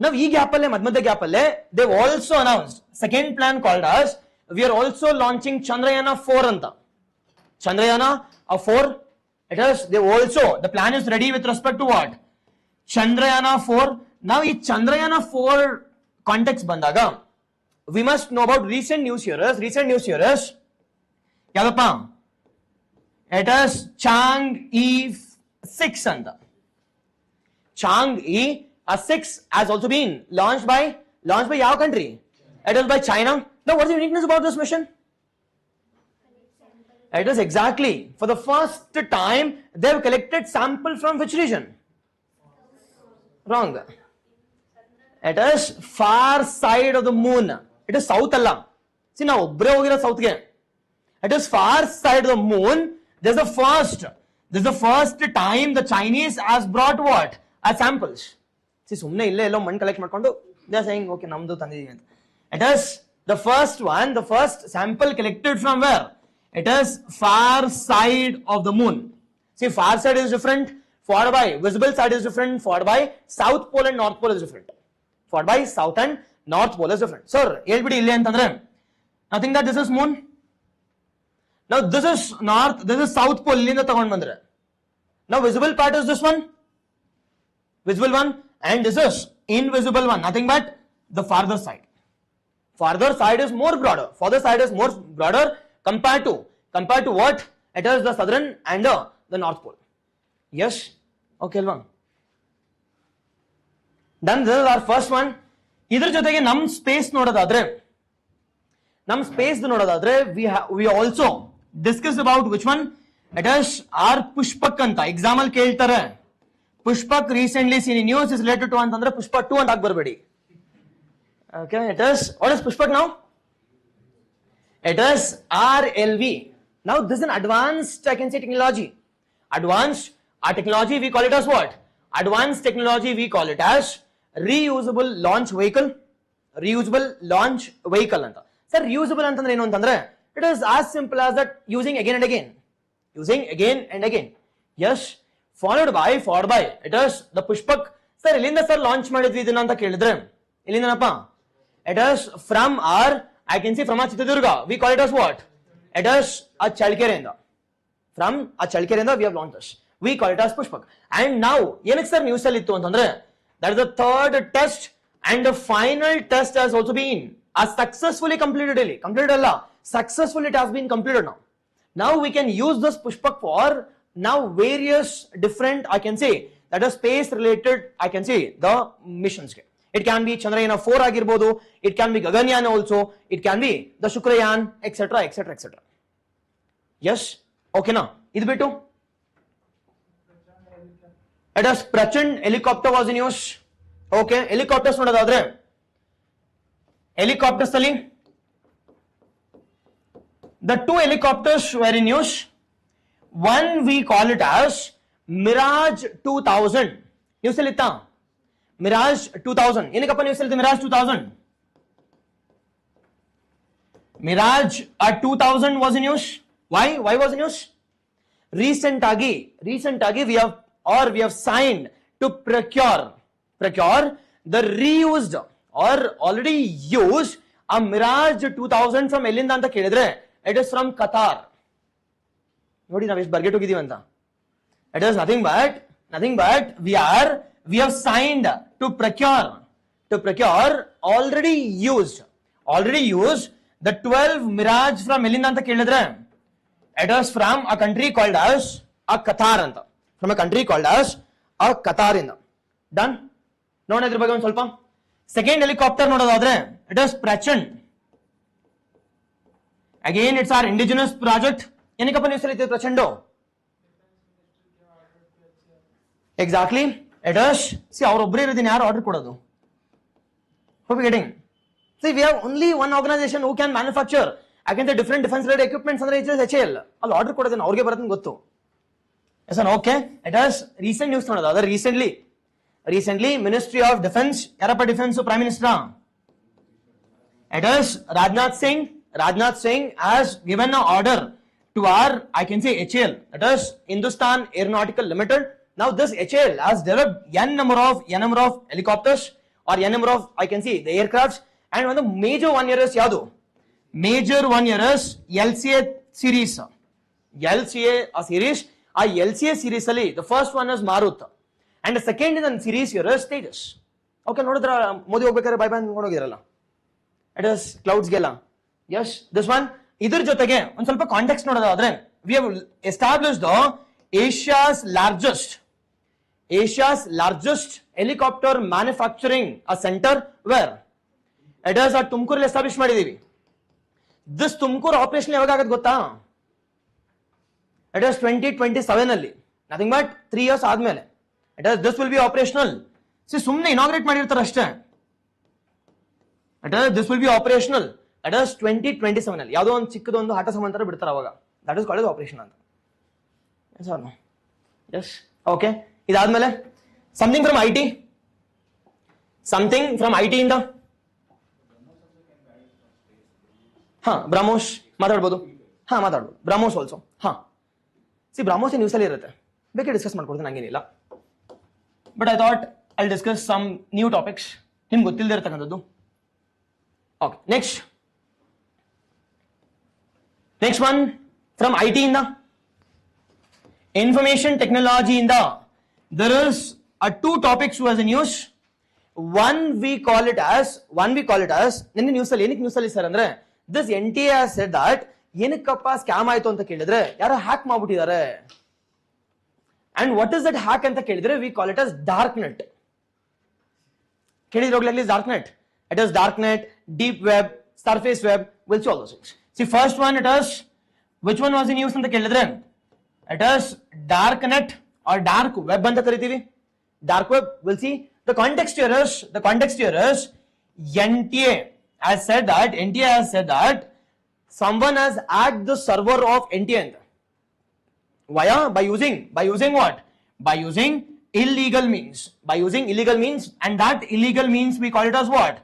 Now ee gap alle madhya gap alle they've also announced second plan called as, we are also launching Chandrayana 4 anta. Chandrayana 4. It is, they also, the plan is ready with respect to what? Chandrayana 4. Now ee Chandrayana 4 context bandaga, we must know about recent news here is yadappa? It is Chang'e 6 anta. Chang'e 6 has also been launched by ಯಾವ country? It is by China. Now what is the uniqueness about this mission? It is exactly for the first time they have collected sample from which region? Wrong. It is far side of the moon. It is south alla. See now obbre hogira south ge. It is far side of the moon. This is the first time the Chinese has brought what? As samples. See sumne ille ello man collect ಮಾಡ್ಕೊಂಡು they are saying okay namdu ತಂದಿದೀವಿ ಅಂತ. It is the first one, the first sample collected from where? It is far side of the moon. See far side is different, followed by visible side is different, followed by south pole and north pole is different. Followed by south and north pole is different. Sir, ಹೇಳ್ಬಿಡಿ ಇಲ್ಲಿ ಅಂತಂದ್ರೆ nothing that this is moon. Now this is north, this is south pole ಇಲ್ಲಿಂದ ತಗೊಂಡು ಬಂದ್ರೆ. Now visible part is this one, visible one, and this is invisible one, nothing but the farther side. Farther side is more broader. Farther side is more broader compared to what? It is the southern and the north pole. Yes? Okay, alva. Then this is our first one. Idr jotege nam space nodadadre we also discussed about which one? It is our Pushpak anta. Exam al keltare. Pushpak recently seen in news is related to antandre Pushpak 2 anta barbedi. Okay, it is, what is Pushpak now? It is RLV. Now this is an advanced, I can say, technology. Advanced technology, we call it as what? Advanced technology, we call it as reusable launch vehicle. Reusable launch vehicle anta. Sir, reusable antandre enu antandre it is as simple as that, using again and again. Using again and again. Yes, followed by it is the Pushpak. Sir, illinda sir launch ಮಾಡಿದ್ವಿ ಇದನ್ನ ಅಂತ ಕೇಳಿದ್ರೆ ಇಲ್ಲಿಂದನಪ್ಪ. It is from our, I can say, from our Chitradurga. We call it as what? It is a Chalkerenda. From a Chalkerenda we have launched this. We call it as Pushpak. And now, yenik sir news ಅಲ್ಲಿ ಇತ್ತು ಅಂತಂದ್ರೆ that is the third test and the final test has also been successfully completed. Completed alla. Successfully it has been completed now. Now we can use this Pushpak for now various different, I can say, that is space related, I can say, the missions. It can be Chandrayaan 4 agirbodu, it can be Gaganyaan also, it can be the Shukrayaan, etc., etc., etc. Yes? Okay na? Idu bitu? It is Prachand helicopter was in use. Okay, helicopters nodadadre. Helicopters ali. The two helicopters were in use. One we call it as Mirage 2000. News ಅಲ್ಲಿ ಇತ್ತಾ? Mirage 2000. ಏನಕ್ಕಪ್ಪ ನೀವು ಹೇಳ್ತೀವಿ Mirage 2000? Mirage 2000 was in use. Why was in use? Recent agi we have signed to procure the reused or already used a Mirage 2000 from ಎಲ್ಲಿಂದ ಅಂತ ಕೇಳಿದ್ರೆ it is from Qatar. ನೋಡಿ ನಾವು ಎಷ್ಟು ಬರ್ಗೆಟ್ ಹೋಗಿದೀವಿ ಅಂತ. It is nothing but we have signed to procure already used the 12 Mirage from ಎಲ್ಲಿಂದ ಅಂತ ಕೇಳಿದ್ರೆ it is from a country called as a Qatar ಅಂತ. From a country called as a Qatar ಇಂದ. Done? ನೋಡೋಣ ಇದ್ರ ಬಗ್ಗೆ ಒಂದು ಸ್ವಲ್ಪ. Second helicopter ನೋಡೋದಾದ್ರೆ it is Prachand. Again it's our indigenous project. ಏನಕ್ಕಪ್ಪ ನೀವು ಹೇಳ್ತೀವಿ Prachando? Exactly. It is, see, ಅವರೊಬ್ಬರೇ ಇರೋದನ್ನ ಯಾರು ಆರ್ಡರ್ ಕೊಡೋದು? Hope you getting? See, we have only one organization who can manufacture, I can say, different defense related equipments ಅಂದ್ರೆ it is HAL. ಅಲ್ಲಿ order ಕೊಡೋದನ್ನ ಅವ್ರಿಗೆ ಬರೋದನ್ನ ಗೊತ್ತು. Yes or no? Okay. It is recent news ನೋಡೋದು. ಅದರ recently Ministry of Defense, ಯಾರಪ್ಪ defence prime minister? It is Rajnath Singh has given an order to our, I can say, HAL. It is Hindustan Aeronautical Limited. Now this HAL has developed n number of helicopters or n number of, I can see, the aircrafts, and one of the major one here is yadu. Major one here is LCA series. LCA series ali, the first one is Marut, and the second in the series here is Tejas. Okay, ನೋಡಿದ್ರ ಮೋದಿ ಹೋಗ್ಬೇಕಾದ್ರೆ bye bye ನೋಡೋಗಿರಲ್ಲ. It is clouds ಗೆಲ್ಲ. Yes, this one. ಇದ್ರ ಜೊತೆಗೆ ಒಂದು ಸ್ವಲ್ಪ context ನೋಡೋದಾದ್ರೆ we have established the Asia's largest helicopter manufacturing a center where it is at ತುಮಕೂರಲ್ಲಿ ಎಸ್ಟಾಬ್ಲಿಷ್ ಮಾಡಿದೀವಿ. This ತುಮಕೂರು ಆಪರೇಷನ್ ಯಾವಾಗ ಆಗುತ್ತೆ ಗೊತ್ತಾ? It is 2027 ಅಲ್ಲಿ, nothing but 3 years ಆದ್ಮೇಲೆ. This will be operational. See, ಸುಮ್ಮನೆ ಇನಾಗ್ರೇಟ್ ಮಾಡಿರ್ತಾರೆ ಅಷ್ಟೇ. This will be operational. That is 2027 ಅಲ್ಲಿ. ಯಾವುದೋ ಒಂದು ಚಿಕ್ಕದೊಂದು ಆಟ ಸಮಾಂತರ ಬಿಡ್ತಾರೆ ಅವಾಗ. That is called operation ಅಂತ. Yes or no? Yes. Okay. ಇದಾದ್ಮೇಲೆ something from IT. Something from IT ಇಂದ. ಬ್ರಹ್ಮೋಸ್ ಮಾತಾಡ್ಬೋದು. ಮಾತಾಡ್ಬೋದು. ಬ್ರಹ್ಮೋಸ್ ಆಲ್ಸೋ. ಬ್ರಹ್ಮೋಸ್ ನ್ಯೂಸ್ ಅಲ್ಲಿ ಇರುತ್ತೆ, ಬೇಕಾದ್ರೆ ಡಿಸ್ಕಸ್ ಮಾಡ್ಕೊಡ್ತೀನಿ, ಹಂಗೇನಿಲ್ಲ. But I thought I discuss some new topics, ನಿಮ್ಗೆ ಗೊತ್ತಿಲ್ಲದೆ ಇರತಕ್ಕಂಥದ್ದು. Okay, next one from I T ಇಂದ, ಇನ್ಫಾರ್ಮೇಶನ್ ಟೆಕ್ನಾಲಜಿ ಇಂದ. There is two topics was in news. One we call it as ನಿನ್ನೆ ನ್ಯೂಸ್ ಅಲ್ಲಿ ಏನಕ್ಕೆ ನ್ಯೂಸ್ ಅಲ್ಲಿ ಸರ್ ಅಂದ್ರೆ, this NTA has said that ಏನಕ್ಕಪ್ಪ ಸ್ಕ್ಯಾಮ್ ಆಯ್ತು ಅಂತ ಕೇಳಿದ್ರೆ ಯಾರೋ ಹ್ಯಾಕ್ ಮಾಡ್ಬಿಟ್ಟಿದ್ದಾರೆ. And what is that hack ಅಂತ ಕೇಳಿದ್ರೆ we call it as dark net. ಕೇಳಿದ್ರೋಗ್ಲಿ dark net. It is dark net, deep web, surface web, we'll see all those things. See, first one it is, which one was in use anta kelidre? It is dark net or dark web anta karitivi. Dark web, we'll see. The context here is NTA has said that someone has hacked the server of NTA. Via by using what? By using illegal means. And that illegal means we call it as what?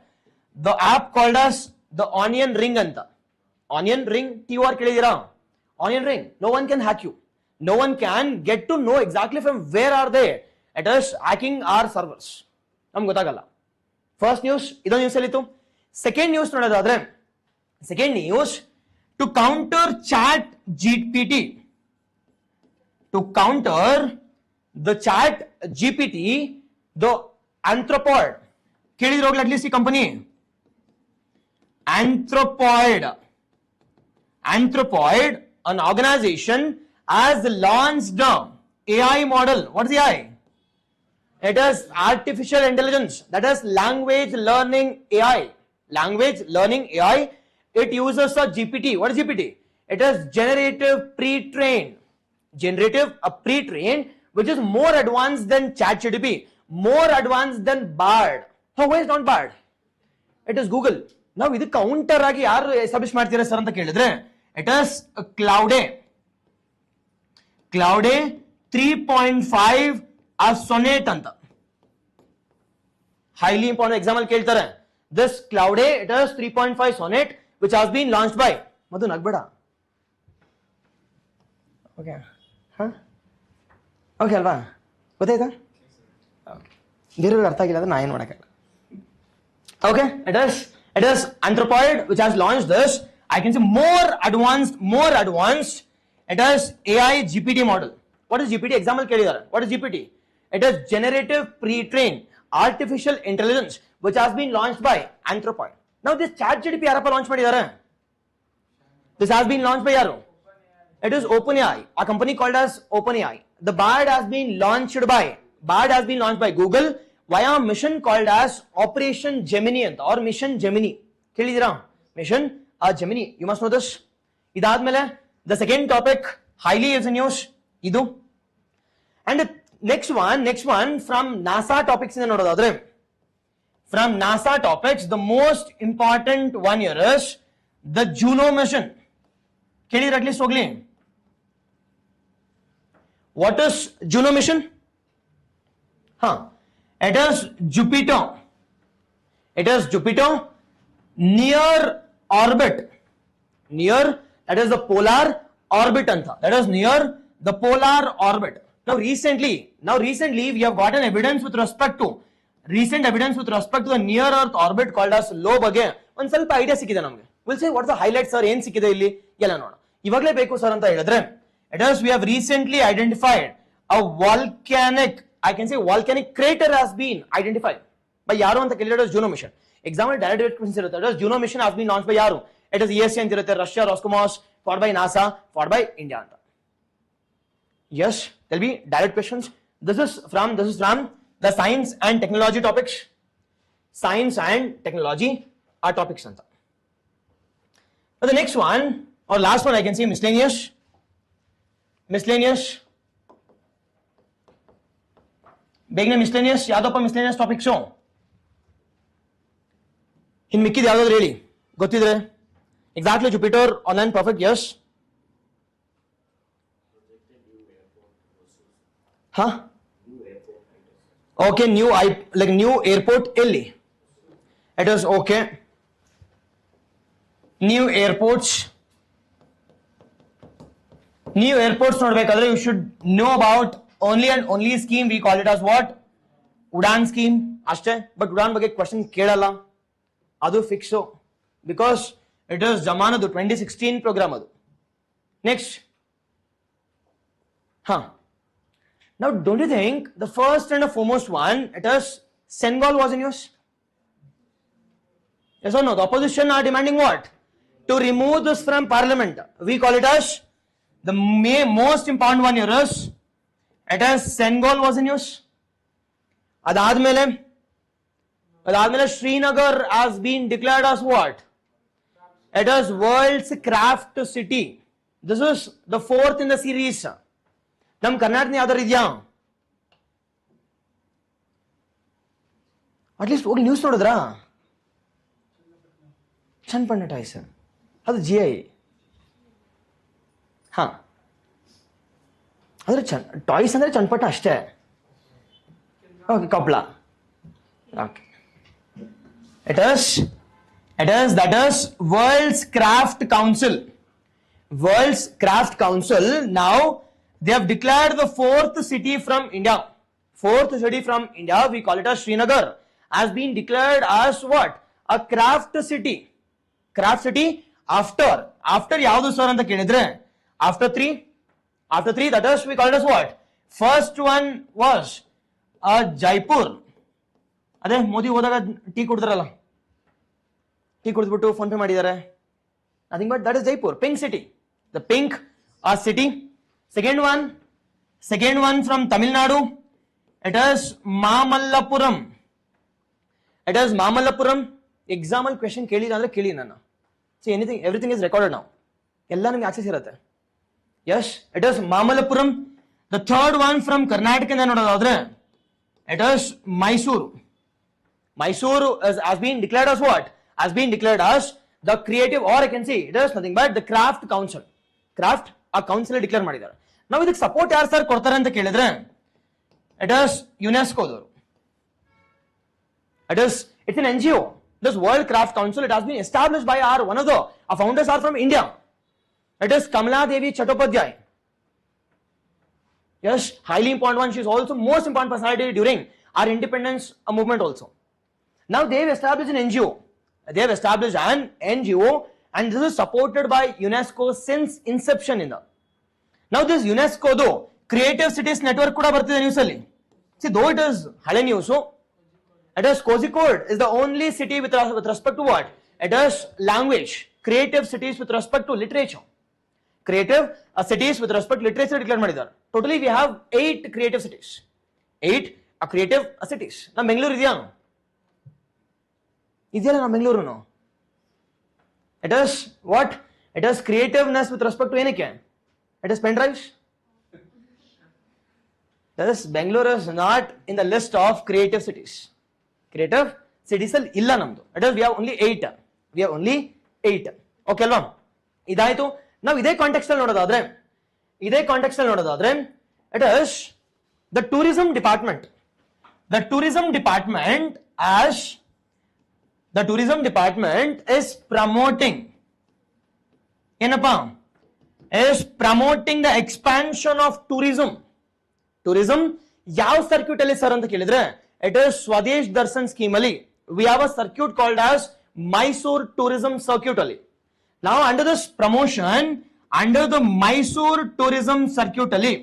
The app called as the onion ring anta. Onion ring, TOR kelidira. Onion ring. No one can hack you. No one can get to know exactly from where are they. It is hacking our servers. Nam gotagalla. First news, ido news alitu. Second news nodadadre. Second news, to counter chat GPT. To counter the chat GPT, the Anthropoid. Kelidrogla at least the company. Anthropoid, an organization has launched the AI model. What is AI? It is artificial intelligence. That is language learning AI. It uses a GPT. What is GPT? It is generative pre-trained, which is more advanced than ChatGPT, more advanced than Bard. Why is not Bard? It is Google. ನಾವು ಇದು counter ಆಗಿ ಯಾರು establish ಮಾಡ್ತೀರಾ sir ಅಂತ ಕೇಳಿದ್ರೆ, it is ಕ್ಲೌಡೆ 3.5 ಆ Sonet ಅಂತ highly important exam ಅಲ್ಲಿ ಕೇಳ್ತಾರೆ. ದಿಸ್ ಕ್ಲೌಡೆ it is 3.5 Sonnet which has been launched by Madhu ನಗ್ಬೇಡ. ಓಕೆ ಓಕೆ ಅಲ್ವಾ, ಗೊತ್ತಾಯ್ತಾ? ಬೇರೆಯವ್ರಿಗೆ ಅರ್ಥ ಆಗಿಲ್ಲ ಅಂದ್ರೆ ನಾ ಏನು ಮಾಡೋಕ್ಕಾಗಲ್ಲ. Okay, it is Anthropoid which has launched this. I can say more advanced. It is AI GPT model. What is GPT? Example kelidare. What is GPT? It is generative pre-trained artificial intelligence which has been launched by Anthropoid. Now this ChatGPT yarappa launch madidare? This has been launched by yaru? It is OpenAI, a company called as OpenAI. The Bard has been launched by Google via mission called as Operation Gemini or Mission Gemini. Kelidira? Mission Gemini. You must know this. Idadmele the second topic highly is in news. Idu. And the next one from NASA topics in nodadadre. From NASA topics, the most important one here is the Juno mission. Kelidira at least ogli. What is Juno mission? It is Jupiter near orbit. That is the polar orbit anta. That is near the polar orbit. Now recently we have gotten evidence with respect to the near earth orbit called as low ಬಗ್ಗೆ ಒಂದು ಸ್ವಲ್ಪ idea ಸಿಕ್ಕಿದೆ ನಮಗೆ. We'll say what is the highlight sir, ಏನು ಸಿಕ್ಕಿದೆ ಇಲ್ಲಿ ಎಲ್ಲ ನೋಡೋಣ. ಇವಾಗಲೇ ಬೇಕು ಸರ್ ಅಂತ ಹೇಳಿದ್ರೆ, it is we have recently identified a volcanic crater has been identified by ಯಾರು ಅಂತ ಕೇಳಿದ್ರೆ Juno mission. Example direct questions irutte. Juno mission has been launched by ಯಾರು? It is ESA ಅಂತ ಇರುತ್ತೆ, Russia, Roscosmos, followed by NASA, followed by India ಅಂತ. Yes, there will be direct questions. This is from the science and technology topics. Science and technology are topics anta. But the next one or last one I can say miscellaneous. Miscellaneous ಬೇಗನೆ miscellaneous ಯಾವ್ದಪ್ಪ miscellaneous topics ಇನ್ ಮಿಕ್ಕಿದ ಯಾವ್ದಾದ್ರು ಹೇಳಿ ಗೊತ್ತಿದ್ರೆ exactly Jupiter online perfect yes ಹಾ okay new airport ಎಲ್ಲಿ it is okay new airports ನೋಡ್ಬೇಕಾದ್ರೆ you should know about only and only scheme we call it as what Udan scheme ಅಷ್ಟೇ ಬಟ್ ಉಡಾನ್ ಬಗ್ಗೆ ಕ್ವಶನ್ ಕೇಳಲ್ಲ ಅದು ಫಿಕ್ಸ್ ಬಿಕಾಸ್ ಇಟ್ ಇಸ್ ಜಮಾನದು 2016 programme ಅದು next now don't you think the first and the foremost one it is Senegal was in use yes or no the opposition are demanding what to remove this from parliament we call it as the most important one here is it is Senegal was in use adadmele Srinagar has been declared as what it is world's craft city this is the fourth in the series ನಮ್ ಕರ್ನಾಟಕ ಯಾವ್ದಾರು ಇದೆಯಾ at least ಹೋಗಿ news ನೋಡಿದ್ರಾ Channapatna toys ಅದು GI ಅಂದ್ರೆ toys ಅಂದ್ರೆ ಚನ್ನಪಟ್ಟಣ ಅಷ್ಟೇ okay Koppal okay it is that is world's craft council now they have declared the fourth city from India. We call it as Srinagar, has been declared as what? A craft city. After yavadu sir anta kelidre? After three, that is we call it as what? First one was Jaipur. Ade Modi hodaga tea kudidralla. Tea kudibittu phone pay madidare. Nothing but that is Jaipur, pink city. The pink city. Second one from Tamil Nadu, it is Mamallapuram. Example question keli nanna. See everything is recorded now. Ella namage access irutte. Yes, it is Mamallapuram. The third one from Karnataka nodadadre, it is Mysore. Mysore has been declared as what? Has been declared as the creative, or I can say it is nothing but the craft council. ಆ council declare ಮಾಡಿದ್ದಾರೆ ನಾವು ಇದಕ್ಕೆ support ಯಾರು sir ಕೊಡ್ತಾರೆ ಅಂತ ಕೇಳಿದ್ರೆ it is ಯುನೆಸ್ಕೋದವರು it's an NGO this World Craft Council it has been established by one of the founders are from India it is Kamala Devi Chattopadhyay yes highly important one she is also most important personality during our independence movement also now they have established an NGO and this is supported by UNESCO since inception in the now this UNESCO though creative cities network kuda bartide news alli see though it is hale news so it is Kozhikode is the only city with respect to what it is language creative cities with respect to literature cities with respect to literature declare madidare totally we have 8 creative cities na Bengaluru idiyana na Bengaluru no it is what it is creativeness with respect to enike it is pen drives thus Bengaluru is not in the list of creative cities illa namdu it is we have only 8 okay alva idayitu now ide context alli nododadre it is the tourism department is promoting the expansion of tourism yav circuit alli sir anta kelidre it is Swadesh Darshan scheme alli we have a circuit called as Mysore tourism circuit alli now under this promotion under the Mysore tourism circuit alli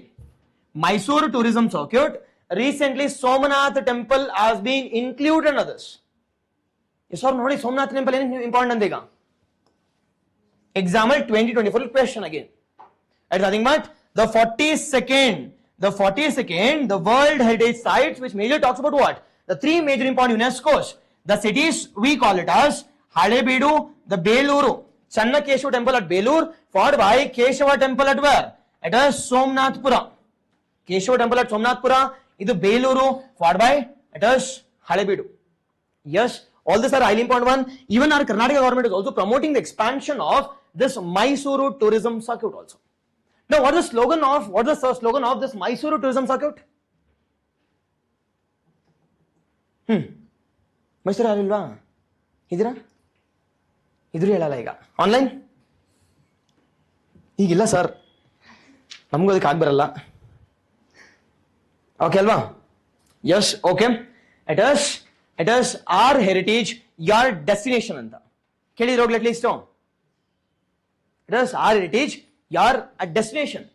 Mysore tourism circuit recently Somnath temple has been included under this yes or no Somnath temple is important andega example 2024 question again it's nothing but the 42nd the world heritage sites which major talks about what the three major important UNESCO's the cities we call it as Halebeedu the Beluru Channakeshwar temple at Belur followed by Keshava temple at where It is Somnathpura. Keshava temple at Somnathpura. Idu Beluru, followed by it is Halebeedu. Yes, all these are highly important one. Even our Karnataka government is also promoting the expansion of this Mysuru tourism circuit also. Now, what is the slogan of this Mysuru tourism circuit? Mysuru ಯಾರಿಲ್ವಾ? ಇದ್ದೀರಾ? ಇದ್ರು ಹೇಳಲ್ಲ ಈಗ online ಈಗಿಲ್ಲ sir, ನಮಗೂ ಅದಕ್ಕೆ ಆಗ್ಬರಲ್ಲ. Okay ಅಲ್ವಾ? Yes, okay. It is our heritage or destination ಅಂತ ಕೇಳಿದ್ರೋಗ್ಲಿ at least. It is our heritage or a destination.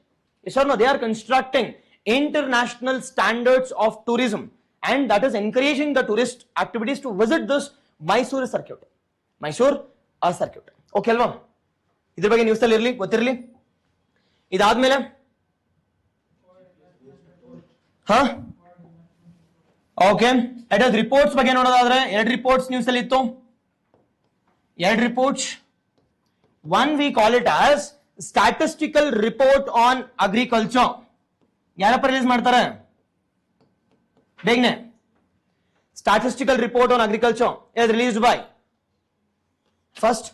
Yes or no? They are constructing international standards of tourism, and that is encouraging the tourist activities to visit this Mysore circuit. Mysore circuit. Okay ಅಲ್ವಾ? ಇದ್ರ ಬಗ್ಗೆ news ಅಲ್ಲಿ ಇರಲಿ, ಗೊತ್ತಿರಲಿ. ಇದಾದ್ಮೇಲೆ okay, it is reports ಬಗ್ಗೆ ನೋಡೋದಾದ್ರೆ ಎರಡು ರಿಪೋರ್ಟ್ಸ್ ನ್ಯೂಸ್ ಅಲ್ಲಿ ಇತ್ತು. ಎರಡು reports. One V call it as statistical report on agriculture. ಯಾರಪ್ಪ ರಿಲೀಸ್ ಮಾಡ್ತಾರೆ ಬೇಗನೆ? Statistical report on agriculture is released by first.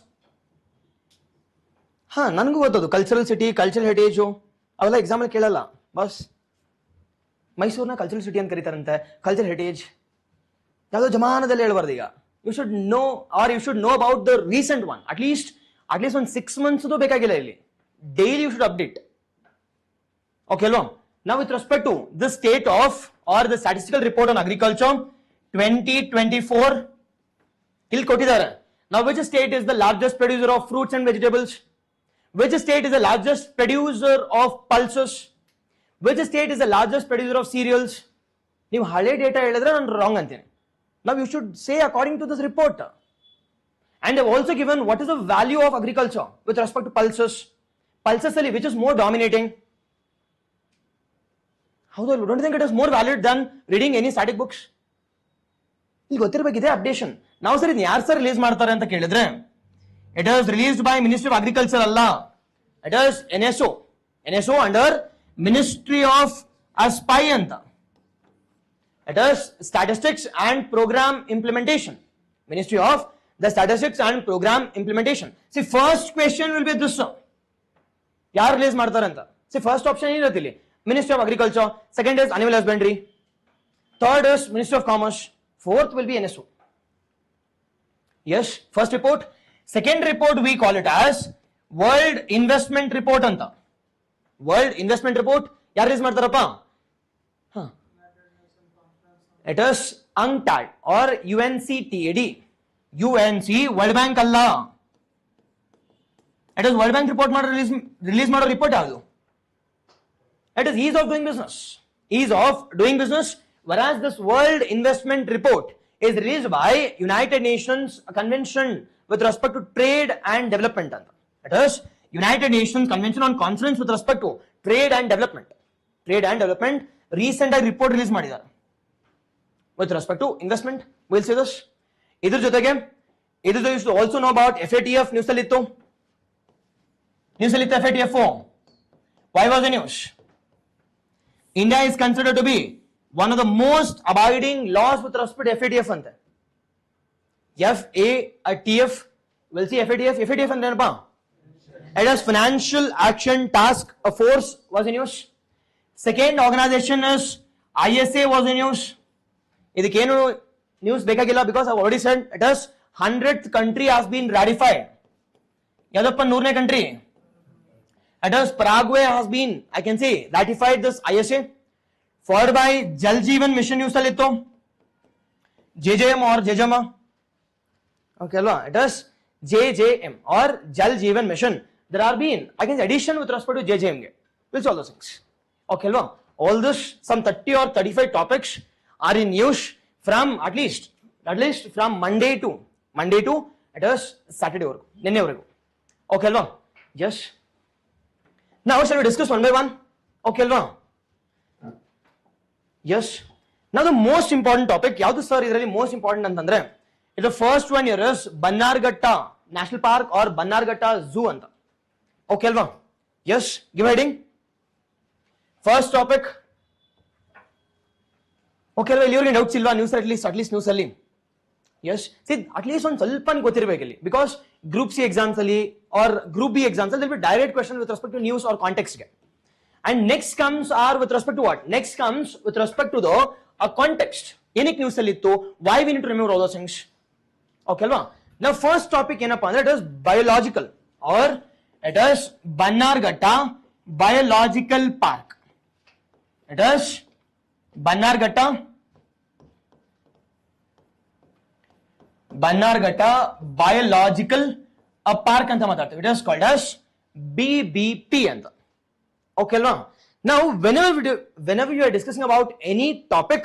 ನನಗೂ ಗೊತ್ತದು ಕಲ್ಚರಲ್ ಸಿಟಿ, ಕಲ್ಚರಲ್ ಹೆರಿಟೇಜು ಅವೆಲ್ಲ ಎಕ್ಸಾಮ್ ಅಲ್ಲಿ ಕೇಳಲ್ಲ ಬಸ್. ಮೈಸೂರಿನ ಕಲ್ಚರಲ್ ಸಿಟಿ ಅಂತ ಕರೀತಾರಂತೆ, ಕಲ್ಚರಲ್ ಹೆರಿಟೇಜ್ ಯಾವುದೋ ಜಮಾನದಲ್ಲಿ ಹೇಳ್ಬಾರ್ದು ಈಗ. You should know or you should know about the recent one. At least ಒಂದು 6 months ಬೇಕಾಗಿಲ್ಲ ಇಲ್ಲಿ. Daily you should update. Okay ಅಲ್ವಾ? Now with respect to the state of or the statistical report on agriculture 2024 ಇಲ್ಲಿ ಕೊಟ್ಟಿದ್ದಾರೆ. Now which state is the largest producer of fruits and vegetables? Which state is the largest producer of pulses? Which state is the largest producer of cereals? ನೀವು ಹಳೆ data ಹೇಳಿದ್ರೆ ನಾನು wrong ಅಂತೀನಿ. Now you should say according to this report. And they have also given what is the value of agriculture with respect to pulses. Pulses ಅಲ್ಲಿ which is more dominating? ಹೌದು, don't you think it is more valid than reading any static books? ಇಲ್ಲಿ ಗೊತ್ತಿರಬೇಕಿದೆ updation. ನಾವು sir ಇದನ್ನ ಯಾರು sir release ಮಾಡ್ತಾರೆ ಅಂತ ಕೇಳಿದ್ರೆ, it is released by ministry of agriculture ಅಲ್ಲ, it is NSO under ministry of spy ಅಂತ. It is statistics and programme implementation, ministry of the statistics and programme implementation. See first question will be this, ಯಾರು release ಮಾಡ್ತಾರೆ ಅಂತ. C first option ಏನಿರುತ್ತೆ ಇಲ್ಲಿ, Ministry of Agriculture. Second is Animal Husbandry. Third is Ministry of Commerce. Fourth will be NSO. Yes, first report. Second report we call it as World Investment Report anta. World Investment Report yaar release ಮಾಡ್ತಾರಪ್ಪ? It is UNCTAD or UNCTAD. UNC World Bank ಅಲ್ಲ. It is World Bank report release ಮಾಡೋ report ಯಾವುದು? It is ease of doing business. Ease of doing business. Whereas this World Investment Report is released by United Nations Convention with respect to Trade and Development. It is United Nations Convention on Conference with respect to Trade and Development. Trade and Development recent report release ಮಾಡಿದ್ದಾರೆ with respect to investment. We'll see this. ಇದ್ರ ಜೊತೆಗೆ you should also know about FATF. News ಅಲ್ಲಿ ಇತ್ತು FATF. Why was the news? India is considered to be one of the most abiding laws with respect to FATF ante. FATF, we'll see FATF ante enapa? It is Financial Action Task Force was in news. Second organization is ISA was in news. Idikkenu news bekagilla because I've already said it is 100th country has been ratified. Yadappa 100ನೇ country. It is Paraguay has been, I can say, ratified this ISA, followed by Jal Jeevan Mission use alitto, JJM or JJM. Okay, alva. It is JJM or Jal Jeevan Mission. There are been, I can say, addition with respect to JJM. We'll see all those things. Okay, alva. All this, some 30 or 35 topics are in news from at least from Monday to it is Saturday or ninne varagu. Okay, alva. Yes. Now shall we discuss one by one? Okay alva? Yes. Now the most important topic, yavadu sir idralli most important antandre, the first one here is Bannerghatta National Park or Bannerghatta Zoo anta. Okay alva? Yes, give a heading. First topic. Okay, well, you're doubts silva news at least news alli. Yes, see, at least one salpan gothirbekalli, because Group C exams alli or Group B exams there will be direct questions with respect to news or context. And next comes are with respect to what? Next comes with respect to the context. Enik news alli to why we need to remember all those things. Okay, alva. Now first topic ಏನಪ್ಪ ಅಂದ್ರೆ it is biological or it is Bannarghetta biological park. It is Bannarghetta biological park ಅಂತ ಮಾತಾಡ್ತೀವಿ. It is called as BBP ಅಂತ. Okay alva. Now whenever you are discussing about any topic,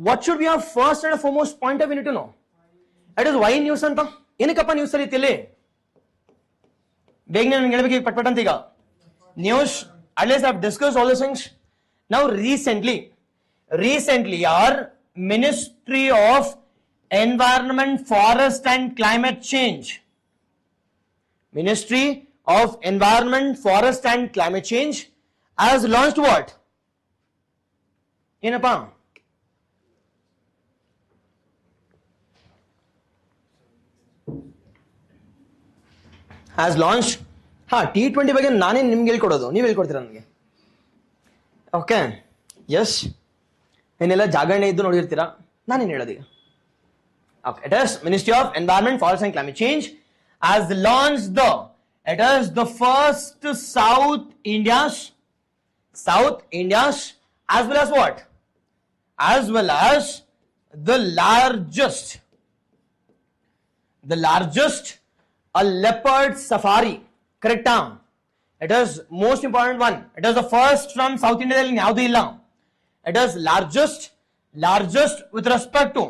what should be our first and foremost point of view to know? It is why news ಅಂತ. ಏನಕ್ಕಪ್ಪ news ಅಲ್ಲಿ ತಿಳಿ ಬೇಗನೆ ನನಗೆ ಹೇಳಬೇಕು ಪಟ್ ಅಂತ ಈಗ news at least I've discussed all these things. Now recently our Ministry of Environment, Forest and Climate Change, Ministry of Environment, Forest and Climate Change has launched what? ಏನಪ್ಪ has launched T20 ಬಗ್ಗೆ ನಾನೇ ನಿಮ್ಗೆ ಹೇಳ್ಕೊಡೋದು, ನೀವು ಹೇಳ್ಕೊಡ್ತೀರಾ ನನಗೆ. Okay yes, ಏನೆಲ್ಲ ಜಾಗರಣೆ ಇದ್ದು ನೋಡಿರ್ತೀರಾ, ನಾನೇನು ಹೇಳೋದೀಗ. Okay, it is Ministry of Environment, Forest and Climate Change has launched it is the first South India's as well as what? As well as the largest a leopard safari. Correct? It is most important one. It is the first from South India. It is largest with respect to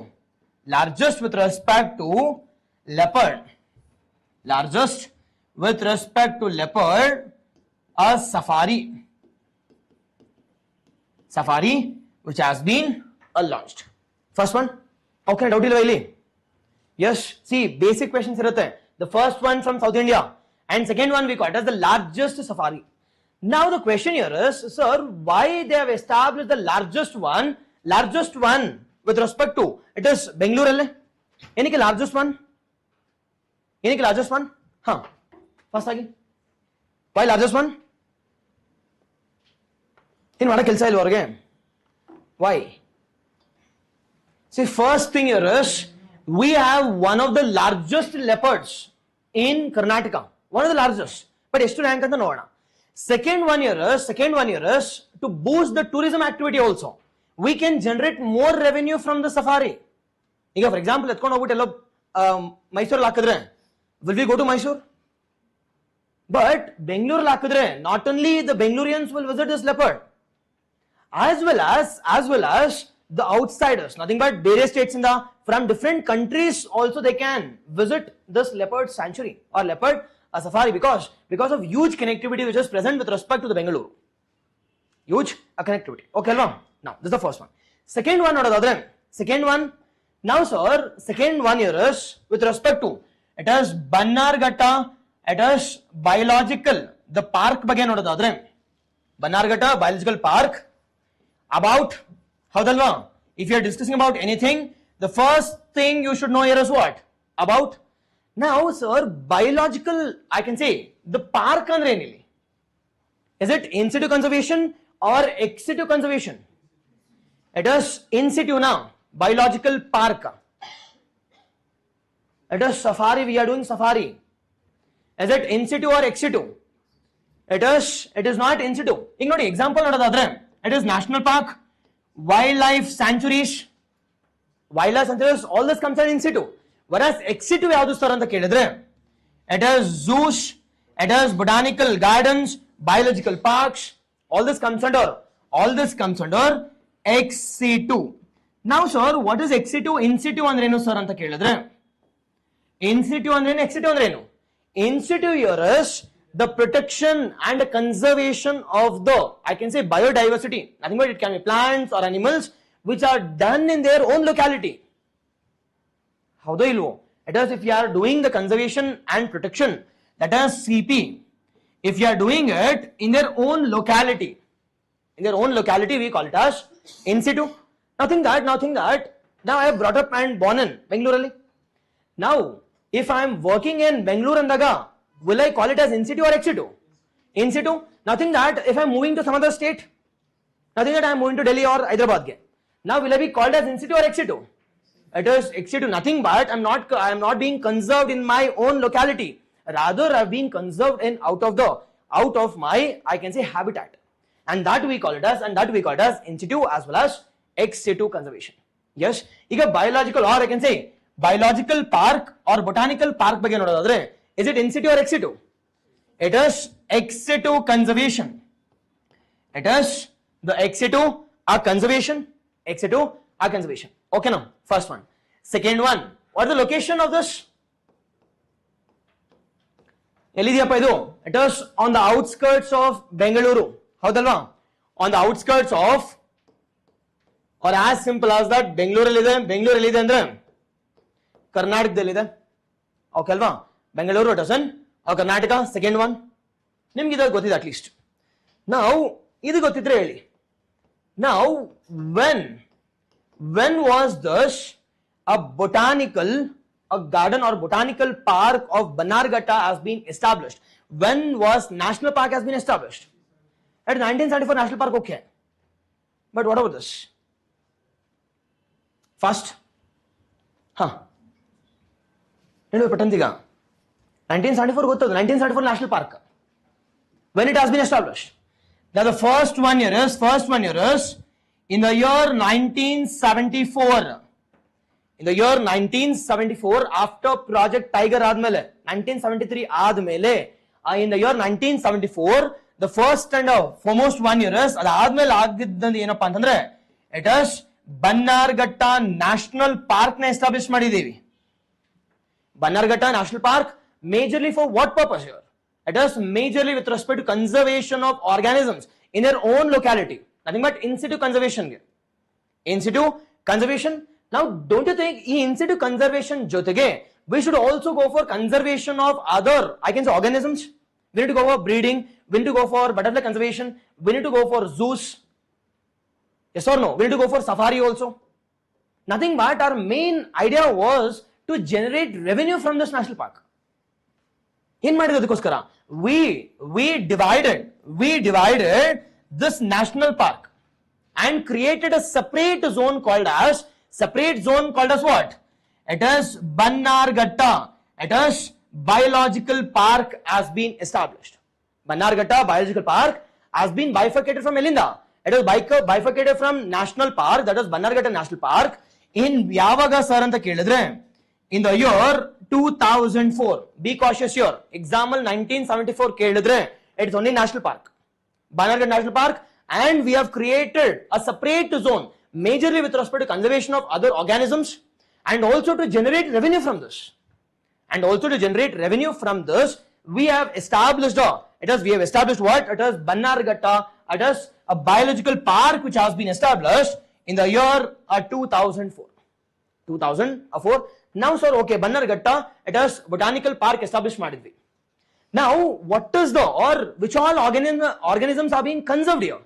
leopard. Largest with respect to leopard, a safari which has been launched. First one. Okay, doubt illi. Yes, see, basic questions irutte. The first one from South India and second one we call it as the largest safari. Now the question here is, sir, why they have established the largest one with respect to, it is Bengaluru alle. Enike largest one? First again. Why largest one? In vada kelsa ilva orge. Why? See, first thing here is, we have one of the largest leopards in Karnataka. One of the largest. But ಎಷ್ಟು rank ಅಂತ ನೋಡೋಣ. Second one here is to boost the tourism activity also. We can generate more revenue from the safari. ಈಗ for example ಎತ್ಕೊಂಡು ಹೋಗ್ಬಿಟ್ಟು ಎಲ್ಲೋ ಮೈಸೂರಲ್ಲಿ ಹಾಕಿದ್ರೆ, will we go to Mysore? But Bengaluru ಹಾಕಿದ್ರೆ, not only the Bengalurians will visit this leopard, as well as the outsiders, nothing but various states from different countries also they can visit this leopard sanctuary or leopard safari because of huge connectivity which is present with respect to the Bengaluru. Huge connectivity. Okay, alva. Now this is the first one. Second one now sir, second one here is with respect to, it is Bannarghetta, it is biological, the park ಬಗ್ಗೆ ನೋಡೋದಾದ್ರೆ Bannarghetta biological park. About ಹೌದಲ್ವಾ? If you are discussing about anything, the first thing you should know here is what? About. Now sir, biological, I can say the park andre ಏನಿಲ್ಲಿ? Is it in situ conservation or ex situ conservation? It is in situ now, biological park. It is safari, we are doing safari. Is it in situ or ex situ? It is not in situ. ಈಗ ನೋಡಿ example ನೋಡೋದಾದ್ರೆ, it is national park, wildlife sanctuaries, all this comes in situ. Whereas ex situ ಯಾವುದು sir ಅಂತ ಕೇಳಿದ್ರೆ, it is zoos, it is botanical gardens, biological parks, all this comes under ex situ. Now sir, what is ex situ? In situ ಅಂದ್ರೆ ಏನು sir ಅಂತ ಕೇಳಿದ್ರೆ, in situ ಅಂದ್ರೆ ಏನು, ex situ ಅಂದ್ರೆ ಏನು? In situ here is the protection and conservation of the, I can say, biodiversity. Nothing but it can be plants or animals which are done in their own locality. Howdo ilvo? It is if you are doing the conservation and protection, that is CP. If you are doing it in their own locality, In their own locality, we call it as in situ. Now think that. Now I have brought up and born in Bengaluru. Now, if I am working in Bengaluru andaga, will I call it as in situ or ex situ? In situ. Nothing that if I am moving to some other state, nothing that I am moving to Delhi or Hyderabad. Now will I be called as in situ or ex situ? It is ex situ. Nothing but I am not being conserved in my own locality. Rather, I have been conserved in out of my, I can say, habitat, and that we call it as in situ as well as ex situ conservation. Yes, ಈಗ biological or I can say biological park or botanical park ಬಗ್ಗೆ ನೋಡೋದಾದ್ರೆ, is it in situ or ex situ? It is ex situ conservation. It is the ex situ or conservation. Ex situ or conservation. Okay, now first one. Second one, what is the location of this? ಎಲ್ಲಿದೆಯಪ್ಪ ಇದು? It is on the outskirts of Bengaluru. ಹೌದಲ್ವಾ? On the outskirts of, or as simple as that, Bengaluru ಎಲ್ಲಿದೆ ಅಂದ್ರೆ ಕರ್ನಾಟಕದಲ್ಲಿದೆ. Okay ಅಲ್ವಾ? Bengaluru it is in Karnataka. Second one, ನಿಮ್ಗೆ ಇದು ಗೊತ್ತಿದೆ at least. Now ಇದು ಗೊತ್ತಿದ್ರೆ ಹೇಳಿ. Now when was this a garden or botanical park of Bannerghatta has been established? When was national park has been established? At 1974 national park, okay. But what about this? First, 1974 ಗೊತ್ತದು, 1974 national park. When it has been established? Now the first one year is in the year 1974. In the year 1974, after Project Tiger ಆದ್ಮೇಲೆ 1973 ಆದ್ಮೇಲೆ, in the year 1974, the first and foremost 1 year is ಅದಾದ್ಮೇಲೆ ಆಗಿದ್ದಂದು ಏನಪ್ಪಾ ಅಂತಂದ್ರೆ, it is Bannerghatta National Park ನ establish ಮಾಡಿದೀವಿ. Bannerghatta National Park, majorly for what purpose here? It is majorly with respect to conservation of organisms in their own locality. Nothing but in situ conservation. In situ conservation. Now, don't you think in situ conservation jotege we should also go for conservation of other, I can say, organisms? We need to go for breeding, we need to go for butterfly conservation, we need to go for zoos. Yes or no? We need to go for safari also. Nothing but our main idea was to generate revenue from this national park. In ಮಾಡಿದದಕ್ಕೋಸ್ಕರ we divided this national park and created a separate zone called as what? It is Bannerghatta. It is biological park has been established. Bannerghatta biological park has been bifurcated from Elinda. It was bifurcated from national park, that is Bannerghatta National Park, in yavaga sir anta kelidre, in the year 2004. Be cautious here. Example 1974 kelidre, it's only national park, Bannerghatta National Park, and we have created a separate zone majorly with respect to conservation of other organisms, and also to generate revenue from this. We have established what? It is Bannerghatta. It is a biological park which has been established in the year 2004. Now sir, okay, Bannerghatta, it is botanical park established madidvi. Now what is which all organisms are being conserved here?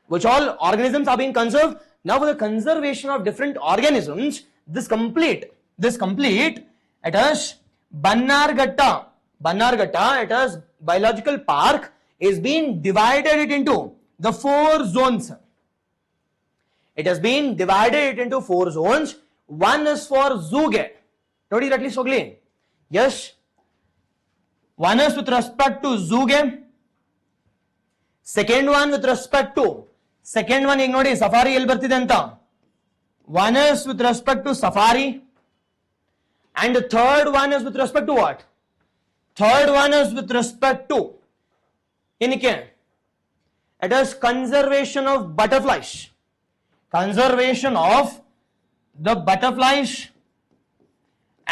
Which all organisms are being conserved? Now for the conservation of different organisms, this complete, it is Bannerghatta, it is biological park is being divided into the 4 zones. It has been divided into 4 zones. One is for zoo. Notice at least again. Yes. One is with respect to zoo. Second one with respect to ನೋಡಿ safari ಎಲ್ಲಿ ಬರ್ತಿದೆ ಅಂತ. One is with respect to safari, and the third one is with respect to what? Third one is with respect to ಏನಕ್ಕೆ? It is conservation of butterflies. Conservation of the butterflies,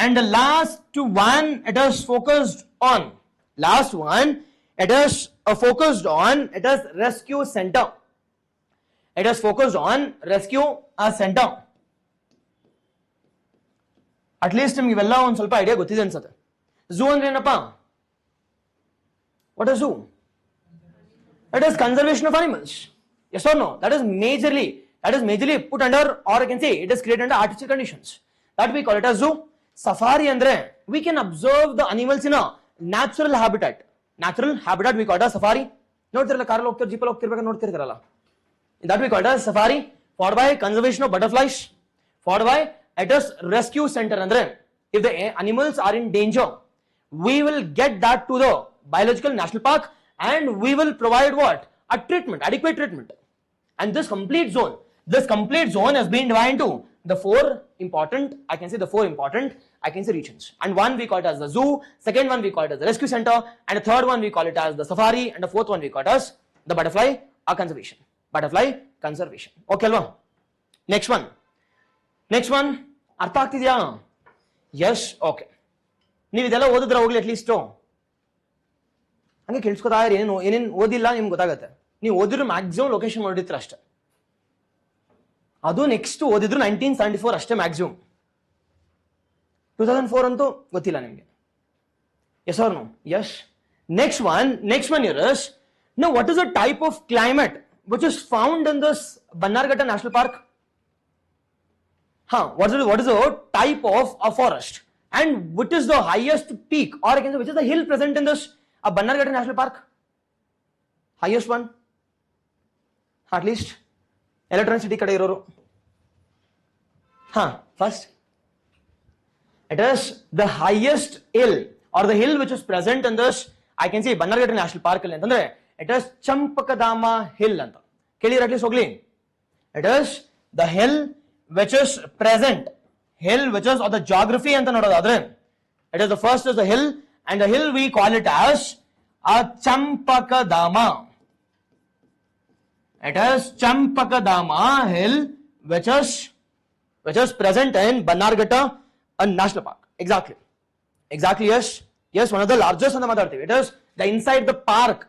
and the last one it is focused on. It is rescue center. It is focused on rescue center. At least ನಿಮಗೆಲ್ಲ ಒಂದು ಸ್ವಲ್ಪ idea ಗೊತ್ತಿದೆ ಅನ್ಸುತ್ತೆ. Zoo ಅಂದ್ರೆ ಏನಪ್ಪ? What is zoo? It is conservation of animals. Yes or no? That is majorly put under, or I can say it is created under artificial conditions. That we call it as zoo. Safari andre, we can observe the animals in a natural habitat. Natural habitat we call it as safari. ನೋಡ್ತಿರಲ್ಲ ಕಾರಲ್ಲಿ ಹೋಗ್ತಿರ್ ಜೀಪಲ್ಲಿ ಹೋಗ್ತಿರ್ಬೇಕು ನೋಡ್ತಿರ್ತಾರಲ್ಲ, that we call it as safari. Followed by conservation of butterflies, followed by it is rescue center andre, if the animals are in danger, we will get that to the biological national park and we will provide what? A treatment, adequate treatment. And this complete zone has been divided into the four important regions. And one we call it as the zoo, second one we call it as the rescue center, and the third one we call it as the safari, and the fourth one we call it as the butterfly conservation. Okay alva? Next one ಅರ್ಥ ಆಗ್ತಿದ್ಯಾ? Yes. Okay, ನೀವು ಇದೆಲ್ಲ ಓದಿದ್ರೆ ಹೋಗ್ಲಿ at least ಹಂಗೆ ಕೇಳಿಸ್ಕೊತಾ ಇರಿ. ಏನೇನು ಓದಿಲ್ಲ ನಿಮ್ಗೆ ಗೊತ್ತಾಗುತ್ತೆ. ನೀವು ಓದಿದ್ರು ಮ್ಯಾಕ್ಸಿಮಮ್ ಲೊಕೇಶನ್ ನೋಡಿರ್ತೀರ ಅಷ್ಟೇ. ಅದು ನೆಕ್ಸ್ಟ್ ಓದಿದ್ರು 1974 ಅಷ್ಟೇ ಮ್ಯಾಕ್ಸಿಮಮ್. 2004 ಅಂತೂ ಗೊತ್ತಿಲ್ಲ ನಿಮಗೆ. Yes or no? Yes. Next one here is, now what is the type of climate which is found in this Bannerghatta National Park? What is the type of a forest, and what is the highest peak, or I can say which is the hill present in this Bannerghatta National Park? Highest one, at least electricity kade iroru. First, it is the highest hill, or the hill which is present in this, I can say Bannerghatta National Park alli antandre it is Champakadama hill anta kelira, at least hogli. It is the hill which is present, or the geography anta nododadre, it is the first is the hill, and the hill we call it as a Champakadama. It is Champakadama hill which is present in Bannerghatta National Park. Exactly, yes, one of the largest on the mother. It is the inside the park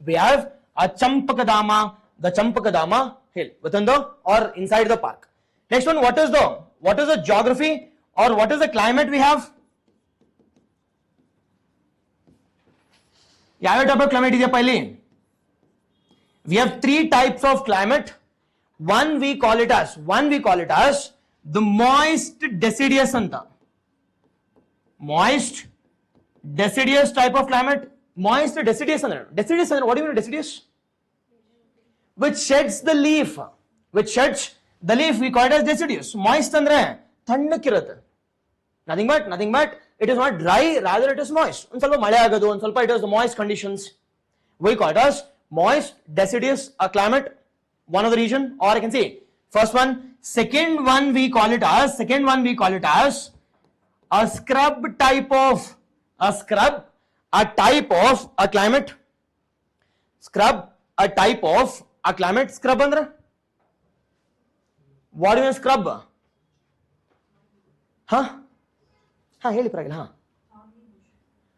we have a Champakadama hill within the or inside the park. Next one, what is the geography or what is the climate we have? ಯಾವ type of climate ಇದೆಯಪ್ಪ ಇಲ್ಲಿ? We have three types of climate. One we call it as the moist deciduous anta. Moist deciduous type of climate. Moist deciduous andre, what do you mean deciduous? Which sheds the leaf, we call it as deciduous. Moist andre thannakirutte, nothing but it is not dry, rather it is moist. ಒಂದು ಸ್ವಲ್ಪ ಮಳೆ ಆಗೋದು, ಒಂದು ಸ್ವಲ್ಪ it is the moist conditions, we call it as moist deciduous climate, one of the region, or I can say first one. Second one we call it as a scrub type of a climate. Scrub ಅಂದ್ರೆ what do you mean scrub? ಹೇಳಿ ಪರವಾಗಿಲ್ಲ.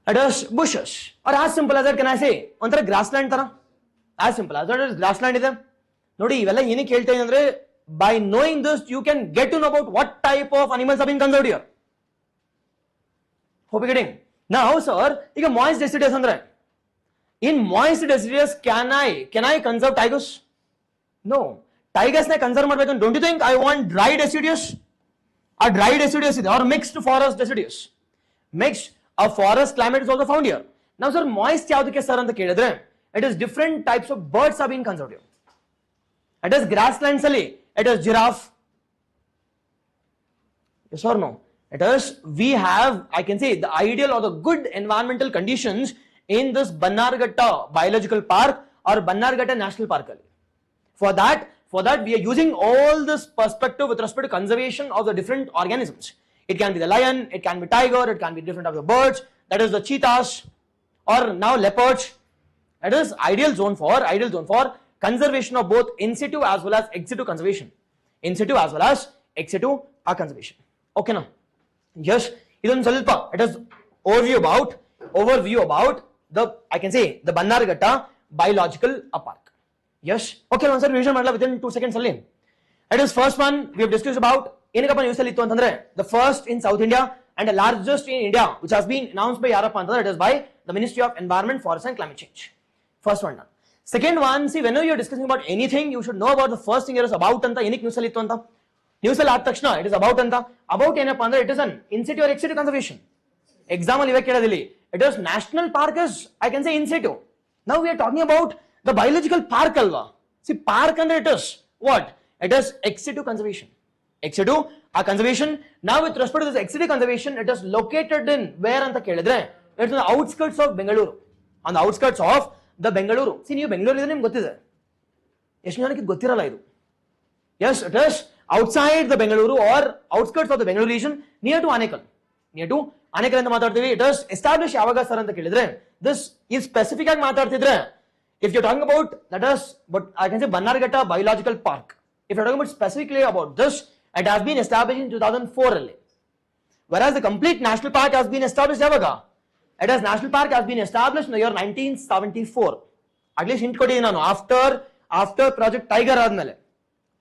It is bushes, or as simple as that can I say ಒಂಥರ grassland ತರ, as simple as that is grassland ಇದೆ ನೋಡಿ. ಇವೆಲ್ಲ ಏನಕ್ಕೆ ಹೇಳ್ತಾ ಇದ್ದೀನಿ ಅಂದ್ರೆ, by knowing this you can get to know about what type of animals have been conserved here. Hope you getting? Now sir, ಈಗ moist deciduous ಅಂದ್ರೆ, in moist deciduous can I conserve tigers? No, tigers ನ conserve ಮಾಡಬೇಕು. Don't you think I want dry deciduous? A dry deciduous ಇದೆ, or mixed forest deciduous. Mixed a forest climate is also found here. Now sir, moist ಯಾವುದಕ್ಕೆ sir ಅಂತ ಕೇಳಿದ್ರೆ, it is different types of birds have been conserved here. It is grasslands ಅಲ್ಲಿ it is giraffe. Yes or no? It is, we have, I can say, the ideal or the good environmental conditions in this Bannerghatta Biological Park or Bannerghatta National Park. For that we are using all this perspective with respect to conservation of the different organisms. It can be the lion, it can be tiger, it can be different types of birds, that is the cheetahs or now leopards. It is ideal zone for conservation of both in situ as well as ex situ conservation. Conservation. Okay now? Yes, ಇದೊಂದು ಸ್ವಲ್ಪ it is overview about the, I can say, the Bannerghatta Biological Park. Yes, okay, once revision ಮಾಡಲ್ಲ within 2 seconds ಅಲ್ಲಿ. It is first one we have discussed about ಏನಕ್ಕಪ್ಪ news ಅಲ್ಲಿ ಇತ್ತು ಅಂತಂದ್ರೆ, the first in South India and the largest in India, which has been announced by ಯಾರಪ್ಪ ಅಂತಂದ್ರೆ, it is by the Ministry of Environment, Forest and Climate Change. First one done. Second one, see, whenever you're discussing about anything, you should know about the first thing here is about anta, enik news ali ittu anta. News ali aad takshana, it is about anta. About ಏನಪ್ಪ ಅಂದ್ರೆ it is an in situ or ex situ conservation. Exam ಅಲ್ಲಿ ಇವೆ ಕೇಳೋದಿಲ್ಲ. It is national park is, I can say in situ. Now we are talking about the biological park alva. See, park andre it is what? It is ex situ conservation. Ex situ a conservation. Now with respect to this ex situ conservation, it is located in where anta ಕೇಳಿದ್ರೆ it's on the outskirts of Bengaluru. On the outskirts of the Bengaluru. See, ನೀವು ಬೆಂಗಳೂರು ಇದ್ರೆ ನಿಮ್ಗೆ ಗೊತ್ತಿದೆ. ಎಷ್ಟು ಜನಕ್ಕೆ ಇದು ಗೊತ್ತಿರಲ್ಲ ಇದು. Yes, it is outside the Bengaluru or outskirts of the Bengaluru region near to Anekal. Near to Anekal ಅಂತ ಮಾತಾಡ್ತೀವಿ. It is established ಯಾವಾಗ ಸರ್ ಅಂತ ಕೇಳಿದ್ರೆ this is specific ಆಗಿ ಮಾತಾಡ್ತಿದ್ರೆ if you're talking about that is but I can say Bannerghatta Biological Park. If you're talking about specifically about this, it has been established in 2004 ಅಲ್ಲಿ. Whereas the complete national park has been established ಯಾವಾಗ? It has national park has been established in the year 1974. At least hint ಕೊಡಿ ನಾನು after project Tiger ಆದ್ಮೇಲೆ.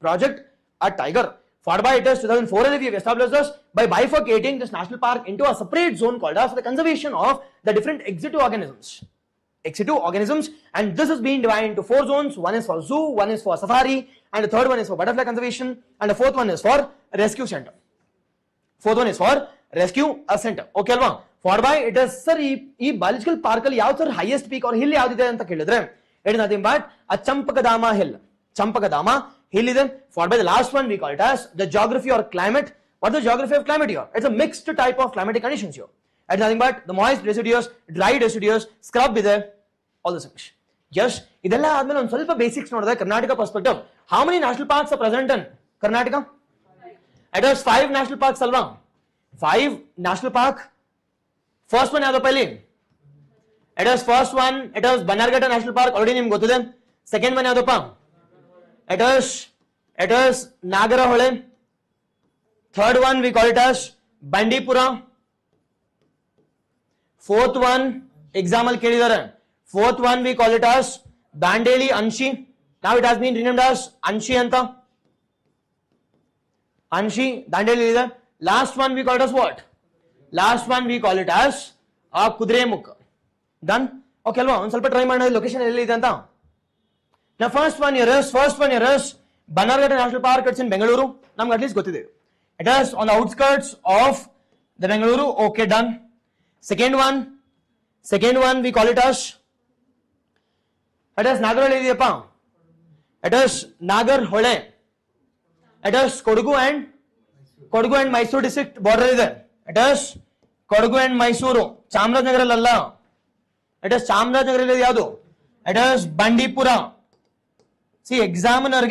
Project a Tiger. For by it is 2004 we have established this by bifurcating this national park into a separate zone called as the conservation of the different ex situ organisms. Ex situ organisms, and this is being divided into 4 zones. One is for zoo, one is for safari, and the third one is for butterfly conservation, and the fourth one is for rescue center. Fourth one is for rescue center. Okay alva? For by it is sir ee biological park ಅಲ್ಲಿ ಯಾವ sir highest peak or hill ಯಾವ್ದಿದೆ ಅಂತ ಕೇಳಿದ್ರೆ it is nothing but a Champakadama hill. Champakadama hill is for by the last one we call it as the geography or climate. What is the geography of climate here? It's a mixed type of climatic conditions here. It's nothing but the moist deciduous, dry deciduous, scrub ಇದೆ, all the things. Yes, ಇದೆಲ್ಲ ಆದ್ಮೇಲೆ ಒಂದು ಸ್ವಲ್ಪ basics ನೋಡಿದ್ರೆ Karnataka perspective. How many national parks are present in Karnataka? It is 5 national parks ಅಲ್ವಾ? 5 national park. First one ಯಾವ್ದಪ್ಪ ಇಲ್ಲಿ? It is first one, it is Bannerghatta National Park, already ನಿಮ್ಗೆ ಗೊತ್ತಿದೆ. Second one ಯಾವ್ದಪ್ಪ? It is Nagarahole. Third one we call it as Bandipura. Fourth one, example ಕೇಳಿದ್ದಾರೆ. Fourth one we call it as Bandeli Anshi. Now it has been renamed as Anshi ಅಂತ. Anshi, Dandeli ಇದೆ. Last one we call it as what? Last one we call it as Kudremukh. Done? Okay ಅಲ್ವಾ? ಒಂದು ಸ್ವಲ್ಪ try ಮಾಡೋಣ location ಎಲ್ಲಿದೆ ಅಂತ. Now first one here is Bannerghatta National Park. It's in Bengaluru. ನಮ್ಗೆ at least ಗೊತ್ತಿದೆ. It is on the outskirts of the Bengaluru. Okay, done. Second one we call it as Nagarhole ಇದೆಯಪ್ಪ. It is Nagarhole. It is Kodagu and Mysore district border ಇದೆ. It is Kodagu and Mysuru. ಚಾಮರಾಜನಗರಲ್ಲ. It is Chamarajanagar ಯಾವುದು? It is Bandipura. See, examiner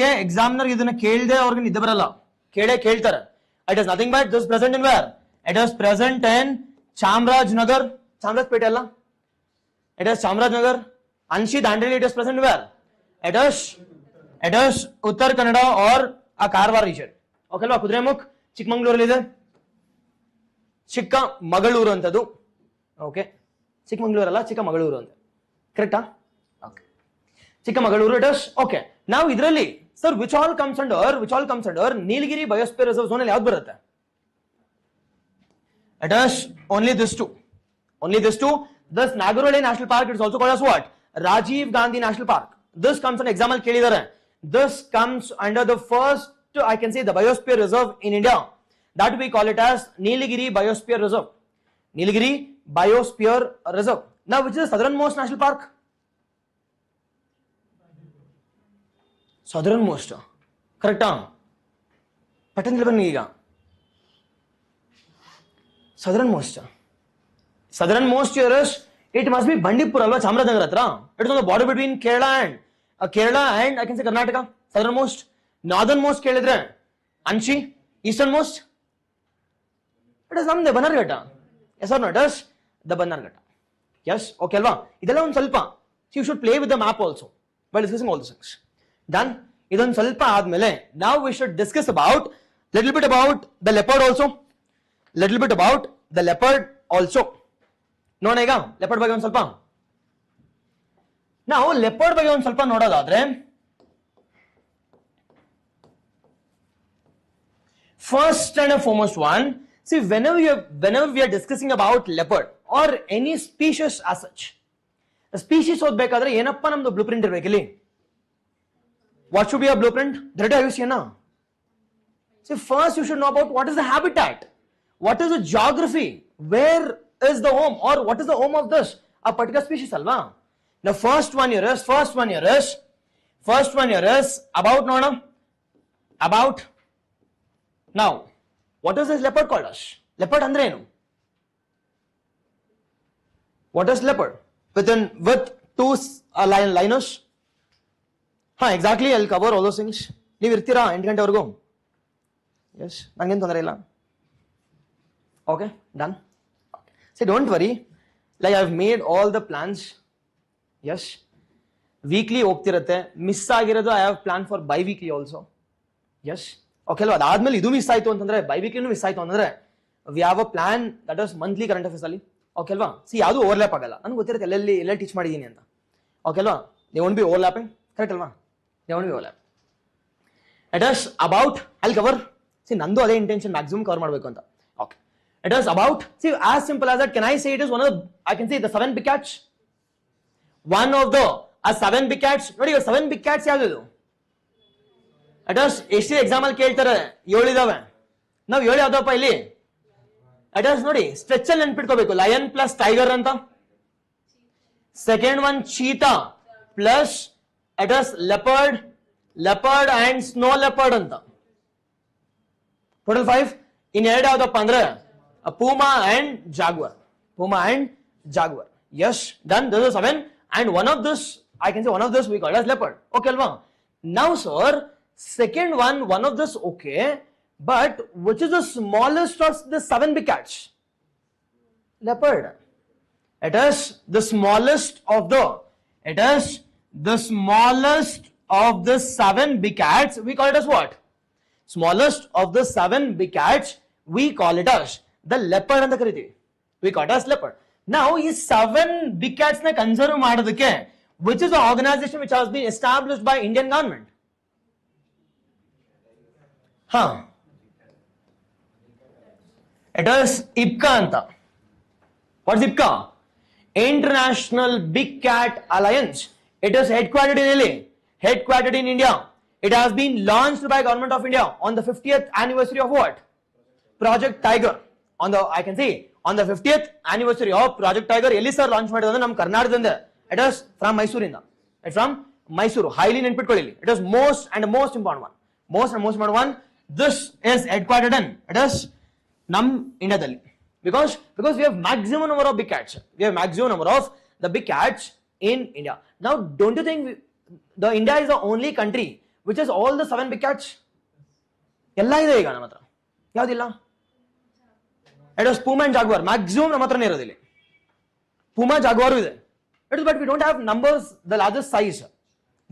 ಇದನ್ನ ಕೇಳದೆ ಅವ್ರಿಗೆ ನಿದ್ದೆ ಬರಲ್ಲ. ಕೇಳ್ತಾರೆ. It is nothing but this present in where? It is present in Chamarajanagar. Chamarajpet ಅಲ್ಲ. It is Chamarajanagar. Anshi Dandeli, it is present where? It is Uttar Kannada or a Karwar region. Okay ಅಲ್ವಾ? ಕುದುರೆಮುಖ್ ಚಿಕ್ಕಮಂಗ್ಳೂರಲ್ಲಿದೆ. ಚಿಕ್ಕಮಗಳೂರು ಅಂತದು. Okay, Chikmagalur ಅಲ್ಲ, ಚಿಕ್ಕಮಗಳೂರು ಅಂತ. ಕರೆಕ್ಟಾ? Okay, Chikkamagaluru it is. Okay, now ಇದರಲ್ಲಿ sir which all comes under Nilgiri biosphere reserve zone ಅಲ್ಲಿ ಯಾವ್ದು ಬರುತ್ತೆ? It is only this two. This Nagarhole National Park is also called as what? Rajiv Gandhi National Park. This comes on example ಕೇಳಿದ್ದಾರೆ. This comes under the first, I can say, the biosphere reserve in India. That we call it as Nilgiri Biosphere Reserve. Nilgiri Biosphere Reserve. Now, which is the southernmost national park? Southernmost. Correct? Pattern ಈಗ. Southernmost here is, it must be Bandipur alva, Chamarajanagar ಹತ್ರ. It is on the border between Kerala and I can say Karnataka. Southernmost. Northernmost ಕೇಳಿದ್ರೆ Anshi. Easternmost, it is ನಮ್ದೆ Bannerghatta. Yes or no? It is the Bannerghatta. Yes, okay ಅಲ್ವಾ? ಇದೆಲ್ಲ ಒಂದು ಸ್ವಲ್ಪ. You should play with the map also while discussing all these things. Done? ಇದೊಂದು ಸ್ವಲ್ಪ ಆದ್ಮೇಲೆ now we should discuss about little bit about the leopard also. ನೋಡೋಣ ಈಗ leopard ಬಗ್ಗೆ ಒಂದು ಸ್ವಲ್ಪ. ನಾವು leopard ಬಗ್ಗೆ ಒಂದು ಸ್ವಲ್ಪ ನೋಡೋದಾದ್ರೆ first and foremost one, see, whenever we are discussing about leopard or any species as such, species ಓದ್ಬೇಕಾದ್ರೆ ಏನಪ್ಪ ನಮ್ದು ಬ್ಲೂ ಪ್ರಿಂಟ್ ಇರ್ಬೇಕು ಇಲ್ಲಿ? What should be a blueprint? Director, have you seen now? So first you should know about what is the habitat, what is the geography, where is the home, or what is the home of this a particular species, alva? The first one here is about Nona, about. Now what is this leopard called as? Leopard andre enu? What is leopard? With two liners. Exactly, I'll cover all those things. ನೀವು ಇರ್ತೀರಾ 8 ಗಂಟೆವರೆಗೂ? Yes, ನಂಗೇನು ತೊಂದರೆ ಇಲ್ಲ. Okay, done. So don't worry, like I've made all the plans. Yes, weekly ಹೋಗ್ತಿರತ್ತೆ, miss ಆಗಿರೋದು I have planned for bi-weekly also. Yes, okay ಅಲ್ವಾ? ಅದಾದ್ಮೇಲೆ ಇದು ಮಿಸ್ ಆಯ್ತು ಅಂತಂದ್ರೆ bi-weeklyನೂ ಮಿಸ್ ಆಯ್ತು ಅಂತಂದ್ರೆ we have a plan that is monthly current affairs ಅಲ್ಲಿ. ಓಕೆ ಅಲ್ವಾ? ಸಿ ಯಾವುದು ಓವರ್ಲ್ಯಾಪ್ ಆಗಲ್ಲ. ನನಗೆ ಗೊತ್ತಿರುತ್ತೆ ಎಲ್ಲೆಲ್ಲಿ ಟೀಚ್ ಮಾಡಿದ್ದೀನಿ ಅಂತ. ಓಕೆ ಅಲ್ವಾ? They won't be overlapping, correct ಅಲ್ವಾ? They won't be overlap. It is about, I'll cover. See ನಂದು ಅದೇ ಇಂಟೆನ್ಷನ್, ಮ್ಯಾಕ್ಸಿಮಮ್ ಕವರ್ ಮಾಡಬೇಕು ಅಂತ. Okay, it is about, see as simple as that, can I say it is one of, I can say the 7 big cats. One of the 7 big cats. ನೋಡಿ, 7 big cats ಯಾವ್ದು? It is ಎಷ್ಟು exam ಅಲ್ಲಿ ಕೇಳ್ತಾರೆ, 7 ಇದಾವೆ. ನಾವು 7 ಯಾವ್ದಪ್ಪ ಇಲ್ಲಿ? It is ನೋಡಿ, ಸ್ಟ್ರೆಚ್ ಅಲ್ಲಿ ನೆನ್ಪಿಟ್ಕೋಬೇಕು, ಲಯನ್ ಪ್ಲಸ್ ಟೈಗರ್ ಅಂತ. Second one cheetah plus it is leopard and snow leopard ಅಂತ. ಟೋಟಲ್ 5. ಇನ್ 2 ಯಾವ್ದಪ್ಪ ಅಂದ್ರೆ Puma and jaguar. Yes, done. Those are 7, and one of this, I can say one of this we call as leopard. Okay, alva? Now, sir, second one of this, okay, but which is the smallest of the 7 big cats? Leopard. It is the smallest of the 7 big cats. We call it as what? Smallest of the 7 big cats, we call it as the leopard anta karitivi. We call it as leopard. Now, these 7 big cats na conserve ಮಾಡೋದಕ್ಕೆ, which is the organization which has been established by Indian government? It is IPCA anta. What is IPCA? International Big Cat Alliance. It is headquartered in LA, headquartered in India. It has been launched by Government of India on the 50th anniversary of what? Project Tiger. On the 50th anniversary of Project Tiger, ಎಲ್ಲಿ sir launch ಮಾಡಿದ್ರೆ ನಮ್ಮ ಕರ್ನಾಟಕದಿಂದ. It is from ಮೈಸೂರಿಂದ. It's from Mysuru. Highly ನೆನ್ಪಿಟ್ಕೊಳ್ಳಿ. It is most important one. This is headquartered in, it is ನಮ್ ಇಂಡಿಯಾದಲ್ಲಿ. Because we have maximum number of big cats. We have maximum number of the big cats in India. Now, don't you think the India is the only country which has all the 7 big cats? ಎಲ್ಲ ಇದೆ ಈಗ ನಮ್ಮ ಹತ್ರ. ಯಾವ್ದಿಲ್ಲ? It is Puma and Jaguar. Maximum ನಮ್ಮ ಹತ್ರನೇ ಇರೋದಿಲ್ಲ. Puma, Jaguar ಇದೆ. It is, but we don't have numbers the largest size.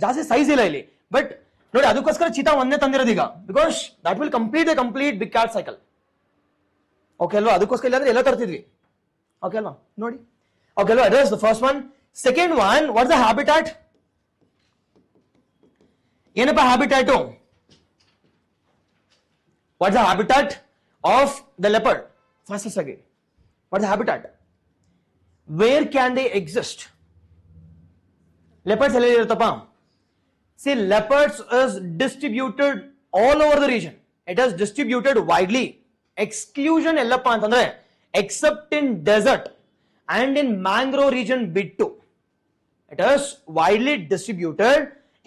ಜಾಸ್ತಿ ಸೈಜ್ ಇಲ್ಲ ಇಲ್ಲಿ. ಬಟ್ ನೋಡಿ, ಅದಕ್ಕೋಸ್ಕರ ಚೀತಾ ಒಂದೇ ತಂದಿರೋದು ಈಗ. Because that will complete big cat cycle. Okay ಅಲ್ವಾ? ಅದಕ್ಕೋಸ್ಕರ ಇಲ್ಲಾಂದ್ರೆ ಎಲ್ಲ ತರ್ತಿದ್ವಿ. ಓಕೆ ಅಲ್ವಾ? ನೋಡಿ. ಓಕೆ ಅಲ್ವಾ? It is the first one. Second one, what is the habitat? ಏನಪ್ಪ habitat? What is the habitat of the leopard? First again, what is the habitat? Where can they exist? Leopards ಎಲ್ಲ ಇರುತ್ತಪ್ಪ. See, leopards is distributed all over the region. It is distributed widely. Exclusion ಎಲ್ಲಪ್ಪ ಅಂತಂದ್ರೆ except in desert and in mangrove region ಬಿಟ್ಟು. It is widely distributed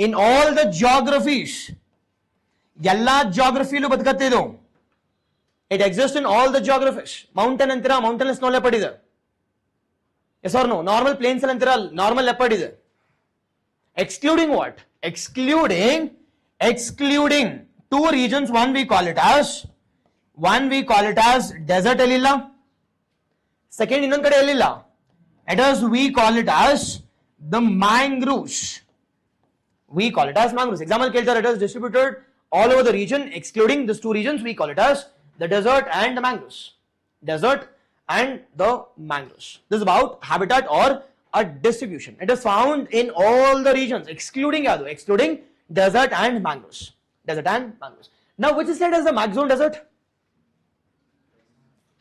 in all the geographies. ಎಲ್ಲಾ geographyಲೂ ಬದುಕತ್ತೆ ಇದು. It exists in all the geographies. Mountain ಅಂತೀರಾ, mountain snow leopard ಇದೆ. Yes or no? Normal plains ಅಂತೀರಾ, normal leopard ಇದೆ. Excluding what? Excluding 2 regions. One we call it as desert ಎಲ್ಲಿಲ್ಲ. Second ಇನ್ನೊಂದ್ ಕಡೆ ಎಲ್ಲಿಲ್ಲ. We call it as the mangroves. We call it as mangroves. Example ಕೇಳ್ತಾರೆ, it is distributed all over the region. Excluding these 2 regions, we call it as the desert and the mangroves. This is about habitat or a distribution. It is found in all the regions, excluding desert and mangroves. Now, which is said as the maximum desert?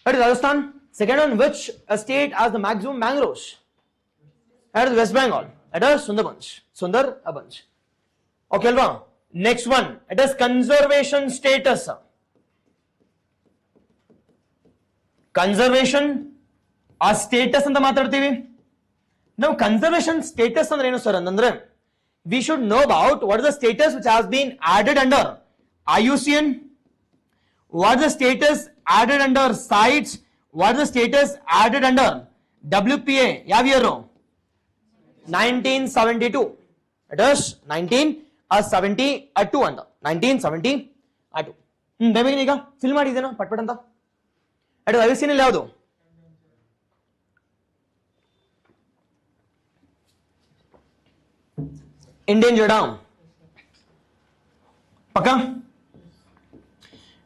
That is Rajasthan. Second one, which state has the maximum mangroves? That is West Bengal. It is Sundarbans. Okay, alva. Next one, it is conservation status. Conservation or status anta maatadತೀವಿ. Now conservation status andre ಏನು sir ಅಂದ್ರೆ we should know about what is the status which has been added under IUCN, what is the status added under sites, what is the status added under WPA. ಯಾವ year? 1972. It is 1972 ಅಂತ 1972. ಬೇಗ ಈಗ fill ಮಾಡಿದೇನೋ ಪಟ್ಪಟ್ ಅಂತ. ಅದು IUCN ಅಲ್ಲಿ ಯಾವುದು? Endangered. Paka?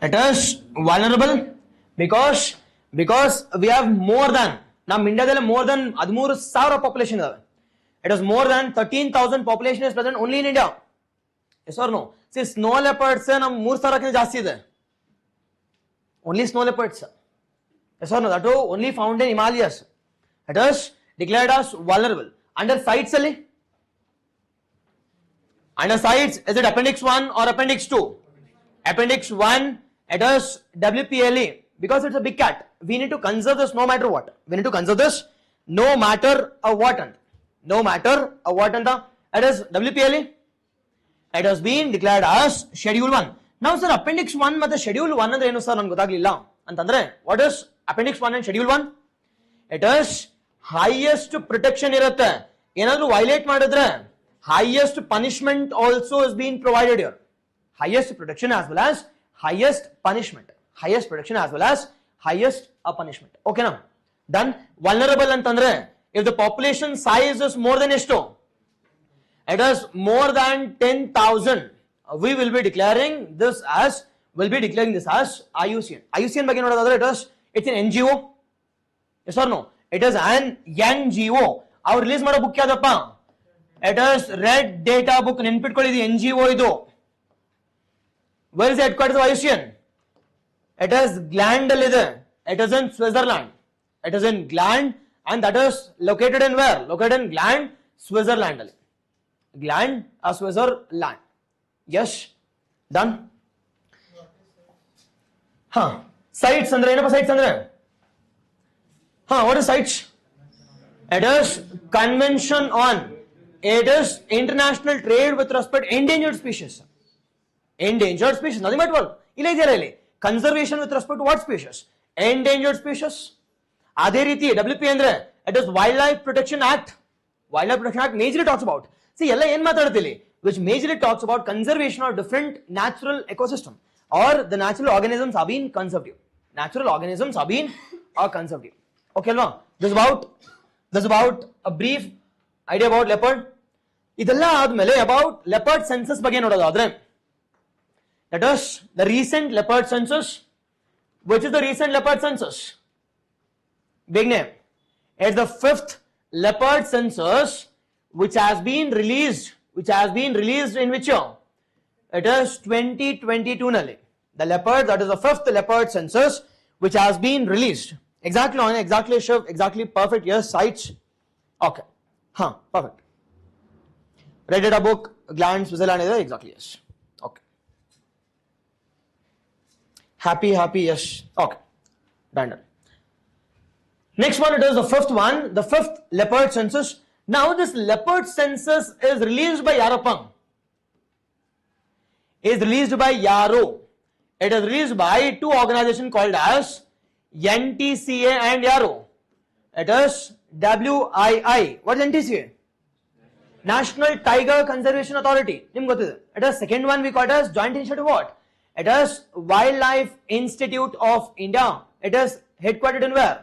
It is vulnerable because we have more than ನಮ್ಮ ಇಂಡಿಯಾದಲ್ಲಿ more than 13,000 population ಇದಾವೆ. It is more than 13,000 population is present only in India. Yes or no? See, snow leopards ನಮ್ಮ 3,000 ಜಾಸ್ತಿ ಇದೆ. Only snow leopards. Yes or no? That is only found in Himalayas. It is declared as vulnerable. Under sites ಅಲ್ಲಿ under sites, is it appendix 1 or appendix 2? Appendix 1, it is WPLE because it's a big cat. We need to conserve this no matter what. We need to conserve this no matter what. No matter what. It is WPLE. It has been declared as schedule 1. Now sir, appendix 1 ಮತ್ತು schedule 1 ಅಂದ್ರೆ ಏನು sir ನನಗೆ ಗೊತ್ತಾಗ್ಲಿಲ್ಲ ಅಂತಂದ್ರೆ what is appendix 1 and schedule 1? It is highest protection ಇರುತ್ತೆ. ಏನಾದರೂ violate ಮಾಡಿದ್ರೆ highest punishment also is being provided here. Highest protection as well as highest punishment. Highest protection as well as highest punishment. Okay now. Then vulnerable antandre if the population size is more than esto, it is more than 10,000. We will be declaring this as IUCN. IUCN ಬಗ್ಗೆ ನೋಡೋದಾದ್ರೆ it's an NGO. Yes or no? It is an NGO. ಅವ್ರು release ಮಾಡೋ book ಯಾವ್ದಪ್ಪ? It is red data book. ನೆನ್ಪಿಟ್ಕೊಳ್ಳಿ ಇದು NGO ಇದು. Where is the headquarters of IUCN? It is Gland ಅಲ್ಲಿ ಇದೆ. It is in Switzerland. It is in Gland and that is located in where? Located in Gland, Switzerland ಅಲ್ಲಿ. Gland or Switzerland. Yes. Done. Sites ಅಂದ್ರೆ ಏನಪ್ಪ sites ಅಂದ್ರೆ? What is sites? It is convention on it is international trade with respect endangered species. Endangered species, nothing but what? Illa idea really. Conservation with respect to what species? Endangered species. Adhe riti WP andre it is Wildlife Protection Act. Wildlife Protection Act majorly talks about. See, ella ಏನು ಮಾತಾಡ್ತಿಲ್ಲಿ which majorly talks about conservation of different natural ecosystem or the natural organisms are being conserved. Natural organisms are being conserved. Okay, alva? This is about a brief idea about leopard. ಇದೆಲ್ಲ ಆದ್ಮೇಲೆ about leopard census ಬಗ್ಗೆ ನೋಡೋದಾದ್ರೆ that is the recent leopard census. Which is the recent leopard census? Big name. It's the 5th leopard census which has been released in which year? It is 2022 nalli. The leopard, that is the 5th leopard census which has been released. Exactly on, exactly shift, exactly perfect. Yes, sites. Okay. Perfect. Red data book, Gland, Switzerland, exactly, yes. Okay. Happy, yes. Okay. Done. Next one, it is the 5th one, the 5th leopard census. Now this leopard census is released by Yarapang. Is released by Yaro. It is released by two organizations called as NTCA and Yaro. It is WII. What is NTCA? National Tiger Conservation Authority. It is second one we call it as joint initiative what? It is Wildlife Institute of India. It is headquartered in where?